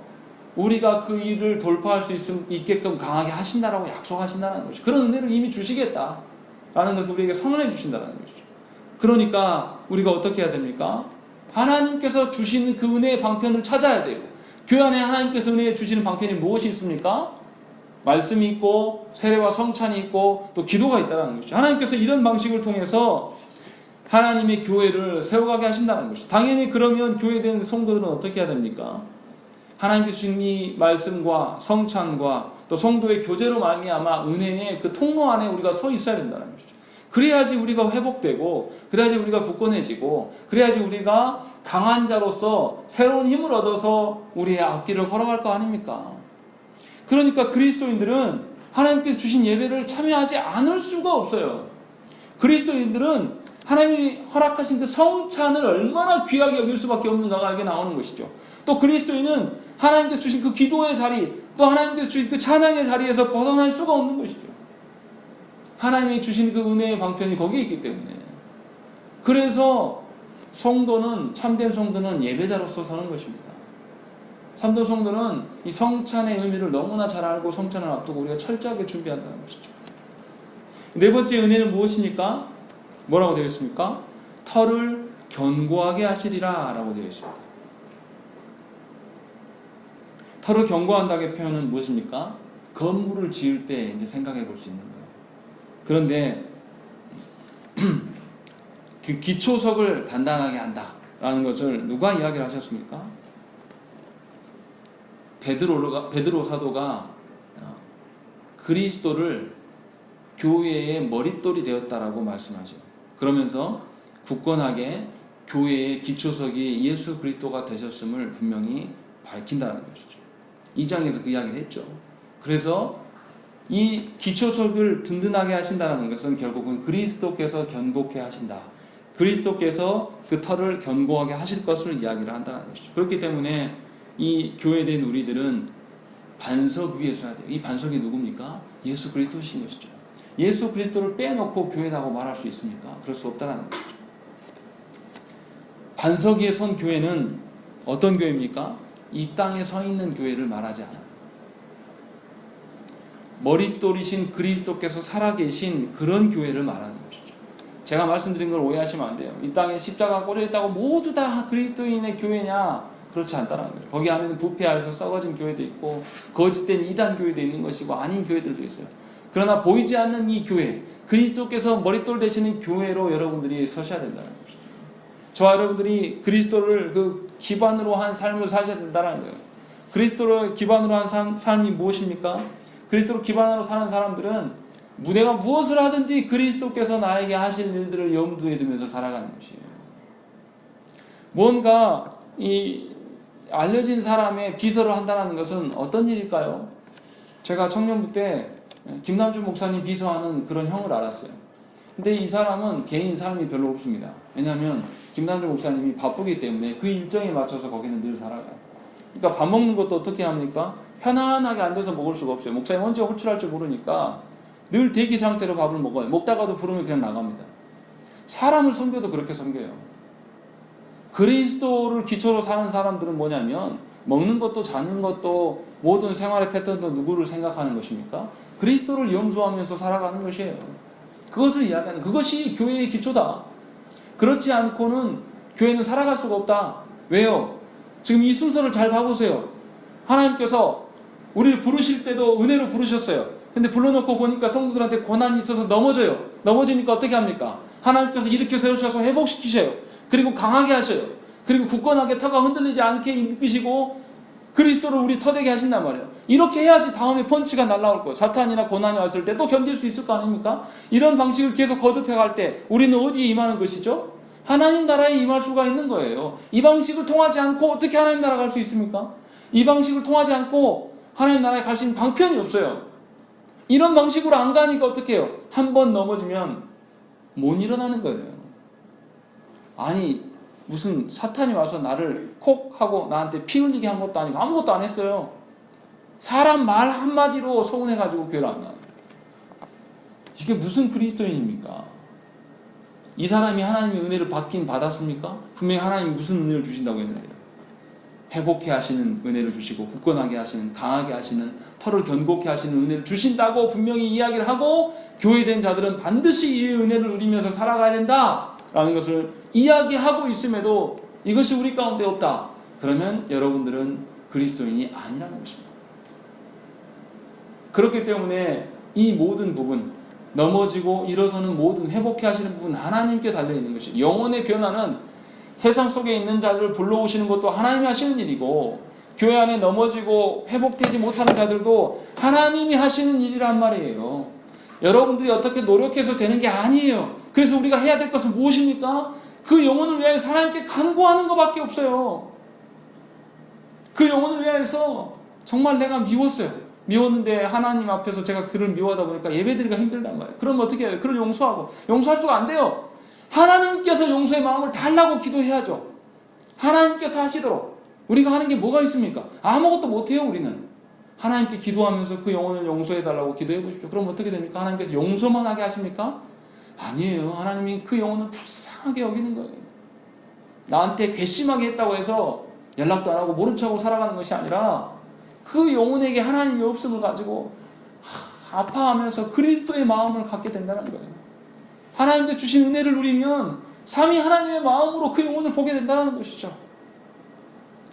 Speaker 1: 우리가 그 일을 돌파할 수 있게끔 강하게 하신다라고 약속하신다는 것이죠. 그런 은혜를 이미 주시겠다라는 것을 우리에게 선언해 주신다는 것이죠. 그러니까 우리가 어떻게 해야 됩니까? 하나님께서 주시는 그 은혜의 방편을 찾아야 돼요. 교회 안에 하나님께서 은혜 주시는 방편이 무엇이 있습니까? 말씀이 있고 세례와 성찬이 있고 또 기도가 있다는 것이죠. 하나님께서 이런 방식을 통해서 하나님의 교회를 세워가게 하신다는 것이죠. 당연히 그러면 교회에 대한 성도들은 어떻게 해야 됩니까? 하나님께서 주신 이 말씀과 성찬과 또 성도의 교제로 말미암아 은혜의 그 통로 안에 우리가 서 있어야 된다는 것이죠. 그래야지 우리가 회복되고, 그래야지 우리가 굳건해지고, 그래야지 우리가 강한 자로서 새로운 힘을 얻어서 우리의 앞길을 걸어갈 거 아닙니까? 그러니까 그리스도인들은 하나님께서 주신 예배를 참여하지 않을 수가 없어요. 그리스도인들은 하나님이 허락하신 그 성찬을 얼마나 귀하게 여길 수밖에 없는가가 여기 나오는 것이죠. 또 그리스도인은 하나님께서 주신 그 기도의 자리, 또 하나님께서 주신 그 찬양의 자리에서 벗어날 수가 없는 것이죠. 하나님이 주신 그 은혜의 방편이 거기에 있기 때문에. 그래서 성도는, 참된 성도는 예배자로서 서는 것입니다. 참된 성도는 이 성찬의 의미를 너무나 잘 알고 성찬을 앞두고 우리가 철저하게 준비한다는 것이죠. 네 번째 은혜는 무엇입니까? 뭐라고 되어 있습니까? 터를 견고하게 하시리라 라고 되어 있습니다. 터를 견고한다의 표현은 무엇입니까? 건물을 지을 때 이제 생각해 볼 수 있는 거예요. 그런데 그 기초석을 단단하게 한다라는 것을 누가 이야기를 하셨습니까? 베드로 사도가 그리스도를 교회의 머릿돌이 되었다라고 말씀하죠. 그러면서 굳건하게 교회의 기초석이 예수 그리스도가 되셨음을 분명히 밝힌다는 것이죠. 2장에서 그 이야기를 했죠. 그래서 이 기초석을 든든하게 하신다는 것은 결국은 그리스도께서 견고케 하신다. 그리스도께서 그 터를 견고하게 하실 것을 이야기를 한다는 것이죠. 그렇기 때문에 이 교회된 우리들은 반석 위에 서야 돼요. 이 반석이 누굽니까? 예수 그리스도신 것이죠. 예수 그리스도를 빼놓고 교회라고 말할 수 있습니까? 그럴 수 없다는 것이죠. 반석 위에 선 교회는 어떤 교회입니까? 이 땅에 서 있는 교회를 말하지 않아요. 머릿돌이신 그리스도께서 살아계신 그런 교회를 말하는 것이죠. 제가 말씀드린 걸 오해하시면 안 돼요. 이 땅에 십자가가 꽂혀 있다고 모두 다 그리스도인의 교회냐? 그렇지 않다는 거죠. 거기 안에는 부패 아래서 썩어진 교회도 있고 거짓된 이단 교회도 있는 것이고 아닌 교회들도 있어요. 그러나 보이지 않는 이 교회, 그리스도께서 머릿돌 되시는 교회로 여러분들이 서셔야 된다는 것이죠. 저와 여러분들이 그리스도를 그 기반으로 한 삶을 사셔야 된다는 거예요. 그리스도를 기반으로 한 삶이 무엇입니까? 그리스도를 기반으로 사는 사람들은 내가 무엇을 하든지 그리스도께서 나에게 하실 일들을 염두에 두면서 살아가는 것이에요. 뭔가 이 알려진 사람의 비서를 한다는 것은 어떤 일일까요? 제가 청년부 때 김남준 목사님 비서하는 그런 형을 알았어요. 근데 이 사람은 개인 삶이 별로 없습니다. 왜냐하면 김남준 목사님이 바쁘기 때문에 그 일정에 맞춰서 거기는 늘 살아가요. 그러니까 밥 먹는 것도 어떻게 합니까? 편안하게 앉아서 먹을 수가 없어요. 목사님 언제 호출할 줄 모르니까 늘 대기 상태로 밥을 먹어요. 먹다가도 부르면 그냥 나갑니다. 사람을 섬겨도 그렇게 섬겨요. 그리스도를 기초로 사는 사람들은 뭐냐면 먹는 것도 자는 것도 모든 생활의 패턴도 누구를 생각하는 것입니까? 그리스도를 염두하면서 살아가는 것이에요. 그것을 이야기하는 그것이 교회의 기초다. 그렇지 않고는 교회는 살아갈 수가 없다. 왜요? 지금 이 순서를 잘 봐보세요. 하나님께서 우리를 부르실 때도 은혜로 부르셨어요. 근데 불러놓고 보니까 성도들한테 고난이 있어서 넘어져요. 넘어지니까 어떻게 합니까? 하나님께서 일으켜 세우셔서 회복시키셔요. 그리고 강하게 하셔요. 그리고 굳건하게 터가 흔들리지 않게 이끄시고 그리스도를 우리 터되게 하신단 말이에요. 이렇게 해야지 다음에 펀치가 날라올 거예요. 사탄이나 고난이 왔을 때 또 견딜 수 있을 거 아닙니까? 이런 방식을 계속 거듭해 갈 때 우리는 어디에 임하는 것이죠? 하나님 나라에 임할 수가 있는 거예요. 이 방식을 통하지 않고 어떻게 하나님 나라 갈 수 있습니까? 이 방식을 통하지 않고 하나님 나라에 갈 수 있는 방편이 없어요. 이런 방식으로 안 가니까 어떻게 해요? 한 번 넘어지면 못 일어나는 거예요. 아니 무슨 사탄이 와서 나를 콕 하고 나한테 피 흘리게 한 것도 아니고 아무것도 안 했어요. 사람 말 한마디로 서운해가지고 교회를 안 나와요. 이게 무슨 그리스도인입니까? 이 사람이 하나님의 은혜를 받긴 받았습니까? 분명히 하나님이 무슨 은혜를 주신다고 했는데요. 회복해 하시는 은혜를 주시고 굳건하게 하시는 강하게 하시는 터를 견고케 하시는 은혜를 주신다고 분명히 이야기를 하고 교회된 자들은 반드시 이 은혜를 누리면서 살아가야 된다라는 것을 이야기하고 있음에도 이것이 우리 가운데 없다. 그러면 여러분들은 그리스도인이 아니라는 것입니다. 그렇기 때문에 이 모든 부분 넘어지고 일어서는 모든 회복해 하시는 부분 하나님께 달려있는 것이 영혼의 변화는 세상 속에 있는 자들을 불러오시는 것도 하나님이 하시는 일이고 교회 안에 넘어지고 회복되지 못하는 자들도 하나님이 하시는 일이란 말이에요. 여러분들이 어떻게 노력해서 되는 게 아니에요. 그래서 우리가 해야 될 것은 무엇입니까? 그 영혼을 위하여서 하나님께 간구하는 것밖에 없어요. 그 영혼을 위하여서 정말 내가 미웠어요. 미웠는데 하나님 앞에서 제가 그를 미워하다 보니까 예배드리기가 힘들단 말이에요. 그럼 어떻게 해요? 그를 용서하고 용서할 수가 안 돼요. 하나님께서 용서의 마음을 달라고 기도해야죠. 하나님께서 하시도록. 우리가 하는 게 뭐가 있습니까? 아무것도 못해요. 우리는 하나님께 기도하면서 그 영혼을 용서해달라고 기도해 보십시오. 그럼 어떻게 됩니까? 하나님께서 용서만 하게 하십니까? 아니에요. 하나님이 그 영혼을 불쌍하게 여기는 거예요. 나한테 괘씸하게 했다고 해서 연락도 안 하고 모른 척하고 살아가는 것이 아니라 그 영혼에게 하나님의 없음을 가지고 아파하면서 그리스도의 마음을 갖게 된다는 거예요. 하나님께 주신 은혜를 누리면 삼위 하나님의 마음으로 그 영혼을 보게 된다는 것이죠.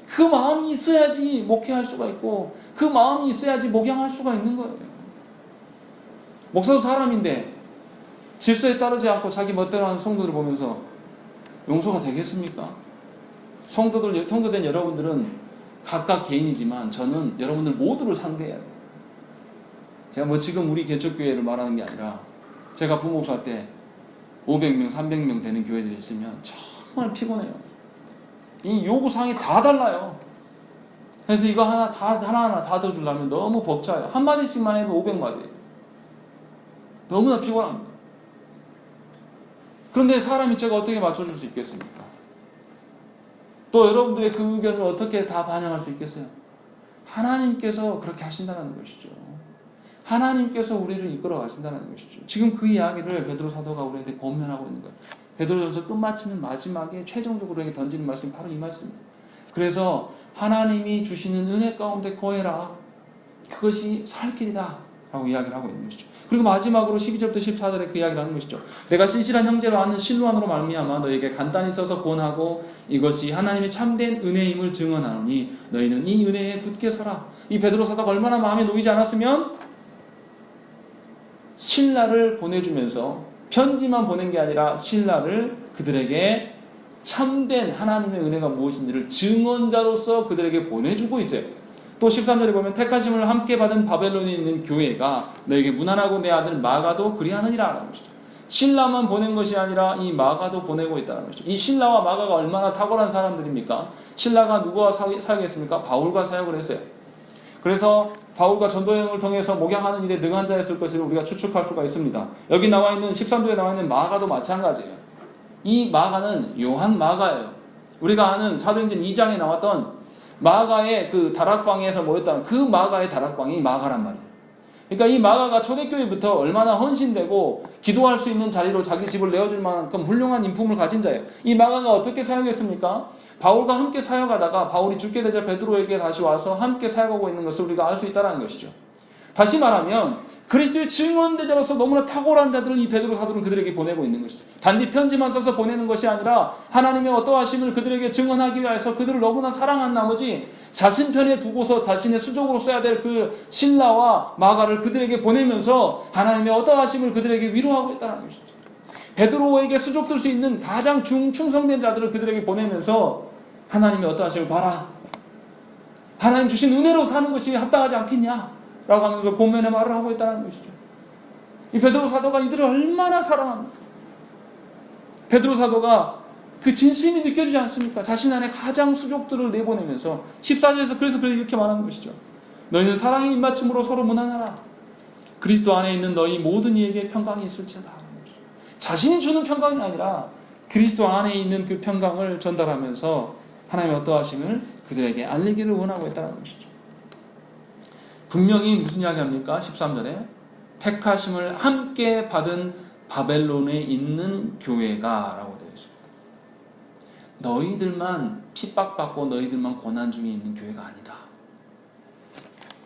Speaker 1: 그 마음이 있어야지 목회할 수가 있고 그 마음이 있어야지 목양할 수가 있는 거예요. 목사도 사람인데 질서에 따르지 않고 자기 멋대로 하는 성도들을 보면서 용서가 되겠습니까? 성도된 여러분들은 각각 개인이지만 저는 여러분들 모두를 상대해야 돼요. 제가 뭐 지금 우리 개척교회를 말하는 게 아니라 제가 부목사 때 500명, 300명 되는 교회들이 있으면 정말 피곤해요. 이 요구사항이 다 달라요. 그래서 이거 하나하나 다 들어주려면 너무 벅차요. 한마디씩만 해도 500마디예요. 너무나 피곤합니다. 그런데 사람이 제가 어떻게 맞춰줄 수 있겠습니까? 또 여러분들의 그 의견을 어떻게 다 반영할 수 있겠어요? 하나님께서 그렇게 하신다는 것이죠. 하나님께서 우리를 이끌어 가신다는 것이죠. 지금 그 이야기를 베드로 사도가 우리한테 권면하고 있는 거예요. 베드로전서 끝마치는 마지막에 최종적으로 우리에게 던지는 말씀이 바로 이 말씀입니다. 그래서 하나님이 주시는 은혜 가운데 거해라. 그것이 살 길이다 라고 이야기를 하고 있는 것이죠. 그리고 마지막으로 12절부터 14절에 그 이야기를 하는 것이죠. 내가 신실한 형제로 아는 실로안으로 말미암아 너에게 간단히 써서 권하고 이것이 하나님의 참된 은혜임을 증언하노니 너희는 이 은혜에 굳게 서라. 이 베드로 사도가 얼마나 마음에 놓이지 않았으면 신라를 보내주면서 편지만 보낸 게 아니라 신라를 그들에게 참된 하나님의 은혜가 무엇인지를 증언자로서 그들에게 보내주고 있어요. 또 13절에 보면 택하심을 함께 받은 바벨론에 있는 교회가 너에게 문안하고 내 아들 마가도 그리하느니라 라는 것이죠. 신라만 보낸 것이 아니라 이 마가도 보내고 있다는 것이죠. 이 신라와 마가가 얼마나 탁월한 사람들입니까? 신라가 누구와 사역했습니까? 바울과 사역을 했어요. 그래서 바울과 전도여행을 통해서 목양하는 일에 능한 자였을 것을 우리가 추측할 수가 있습니다. 여기 나와 있는 13절에 나와 있는 마가도 마찬가지예요. 이 마가는 요한 마가예요. 우리가 아는 사도행전 2장에 나왔던 마가의 그 다락방에서 모였다는 그 마가의 다락방이 마가란 말이에요. 그러니까 이 마가가 초대교회부터 얼마나 헌신되고 기도할 수 있는 자리로 자기 집을 내어줄 만큼 훌륭한 인품을 가진 자예요. 이 마가가 어떻게 사역했습니까? 바울과 함께 사역하다가 바울이 죽게 되자 베드로에게 다시 와서 함께 사역하고 있는 것을 우리가 알 수 있다는 것이죠. 다시 말하면 그리스도의 증언대자로서 너무나 탁월한 자들을 이 베드로 사도는 그들에게 보내고 있는 것이죠. 단지 편지만 써서 보내는 것이 아니라 하나님의 어떠하심을 그들에게 증언하기 위해서 그들을 너무나 사랑한 나머지 자신 편에 두고서 자신의 수족으로 써야 될 그 신라와 마가를 그들에게 보내면서 하나님의 어떠하심을 그들에게 위로하고 있다는 것이죠. 베드로에게 수족될 수 있는 가장 충성된 자들을 그들에게 보내면서 하나님의 어떠하심을 봐라. 하나님 주신 은혜로 사는 것이 합당하지 않겠냐? 라고 하면서 고면의 말을 하고 있다는 것이죠. 이 베드로 사도가 이들을 얼마나 사랑합니까? 베드로 사도가 그 진심이 느껴지지 않습니까? 자신 안에 가장 수족들을 내보내면서 14절에서 그래서 이렇게 말하는 것이죠. 너희는 사랑의 입맞춤으로 서로 문안하라. 그리스도 안에 있는 너희 모든 이에게 평강이 있을지어다. 자신이 주는 평강이 아니라 그리스도 안에 있는 그 평강을 전달하면서 하나님의 어떠하심을 그들에게 알리기를 원하고 있다는 것이죠. 분명히 무슨 이야기 합니까? 13절에 택하심을 함께 받은 바벨론에 있는 교회가 라고 되어 있습니다. 너희들만 핍박받고 너희들만 고난 중에 있는 교회가 아니다.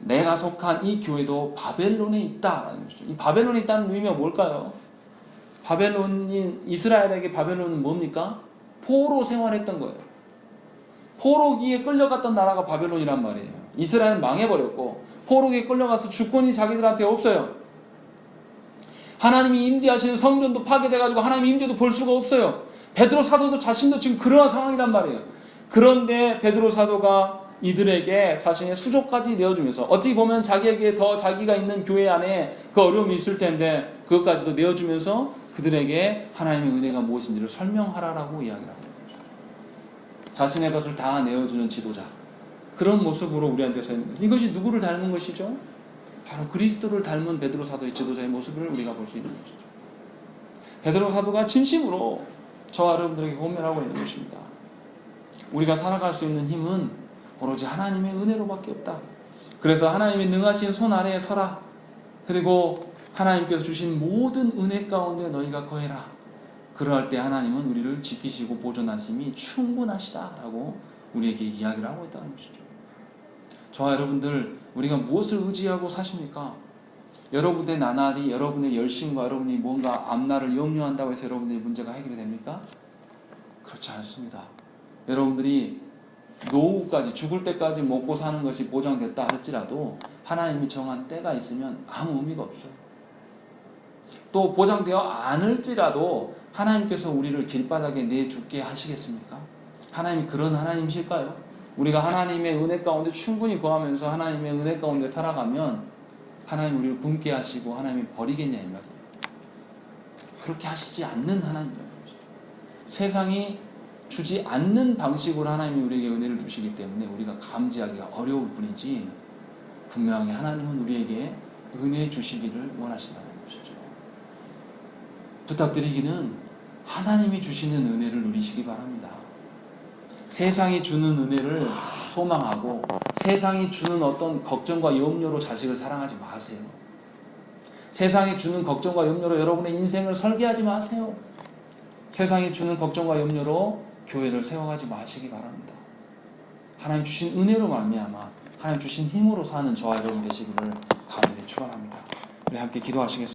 Speaker 1: 내가 속한 이 교회도 바벨론에 있다라는 것이죠. 이 바벨론에 있다는 의미가 뭘까요? 이스라엘에게 바벨론은 뭡니까? 포로 생활했던 거예요. 포로기에 끌려갔던 나라가 바벨론이란 말이에요. 이스라엘은 망해버렸고 포로기에 끌려가서 주권이 자기들한테 없어요. 하나님이 임재하시는 성전도 파괴돼가지고 하나님 임재도 볼 수가 없어요. 베드로 사도도 자신도 지금 그러한 상황이란 말이에요. 그런데 베드로 사도가 이들에게 자신의 수족까지 내어주면서 어찌 보면 자기에게 더 자기가 있는 교회 안에 그 어려움이 있을 텐데 그것까지도 내어주면서 그들에게 하나님의 은혜가 무엇인지를 설명하라라고 이야기를 합니다. 자신의 것을 다 내어주는 지도자, 그런 모습으로 우리한테 서 있는 것이죠. 이것이 누구를 닮은 것이죠? 바로 그리스도를 닮은 베드로 사도의 지도자의 모습을 우리가 볼 수 있는 것이죠. 베드로 사도가 진심으로 저와 여러분들에게 권면하고 있는 것입니다. 우리가 살아갈 수 있는 힘은 오로지 하나님의 은혜로밖에 없다. 그래서 하나님의 능하신 손 아래에 서라. 그리고 하나님께서 주신 모든 은혜 가운데 너희가 거해라. 그러할 때 하나님은 우리를 지키시고 보존하심이 충분하시다라고 우리에게 이야기를 하고 있다는 것이죠. 저와 여러분들, 우리가 무엇을 의지하고 사십니까? 여러분의 나날이 여러분의 열심과 여러분이 뭔가 앞날을 염려한다고 해서 여러분들의 문제가 해결이 됩니까? 그렇지 않습니다. 여러분들이 노후까지 죽을 때까지 먹고 사는 것이 보장됐다 할지라도 하나님이 정한 때가 있으면 아무 의미가 없어요. 또 보장되어 않을지라도 하나님께서 우리를 길바닥에 내죽게 하시겠습니까? 하나님이 그런 하나님이실까요? 우리가 하나님의 은혜 가운데 충분히 거하면서 하나님의 은혜 가운데 살아가면 하나님 우리를 굶게 하시고 하나님이 버리겠냐 이 말이에요. 그렇게 하시지 않는 하나님이에요. 세상이 주지 않는 방식으로 하나님이 우리에게 은혜를 주시기 때문에 우리가 감지하기가 어려울 뿐이지 분명히 하나님은 우리에게 은혜 주시기를 원하신다는 것이죠. 부탁드리기는 하나님이 주시는 은혜를 누리시기 바랍니다. 세상이 주는 은혜를 소망하고 세상이 주는 어떤 걱정과 염려로 자식을 사랑하지 마세요. 세상이 주는 걱정과 염려로 여러분의 인생을 설계하지 마세요. 세상이 주는 걱정과 염려로 교회를 세워가지 마시기 바랍니다. 하나님 주신 은혜로 말미암아 하나님 주신 힘으로 사는 저와 여러분 되시기를 간절히 축원합니다. 우리 함께 기도하시겠습니다.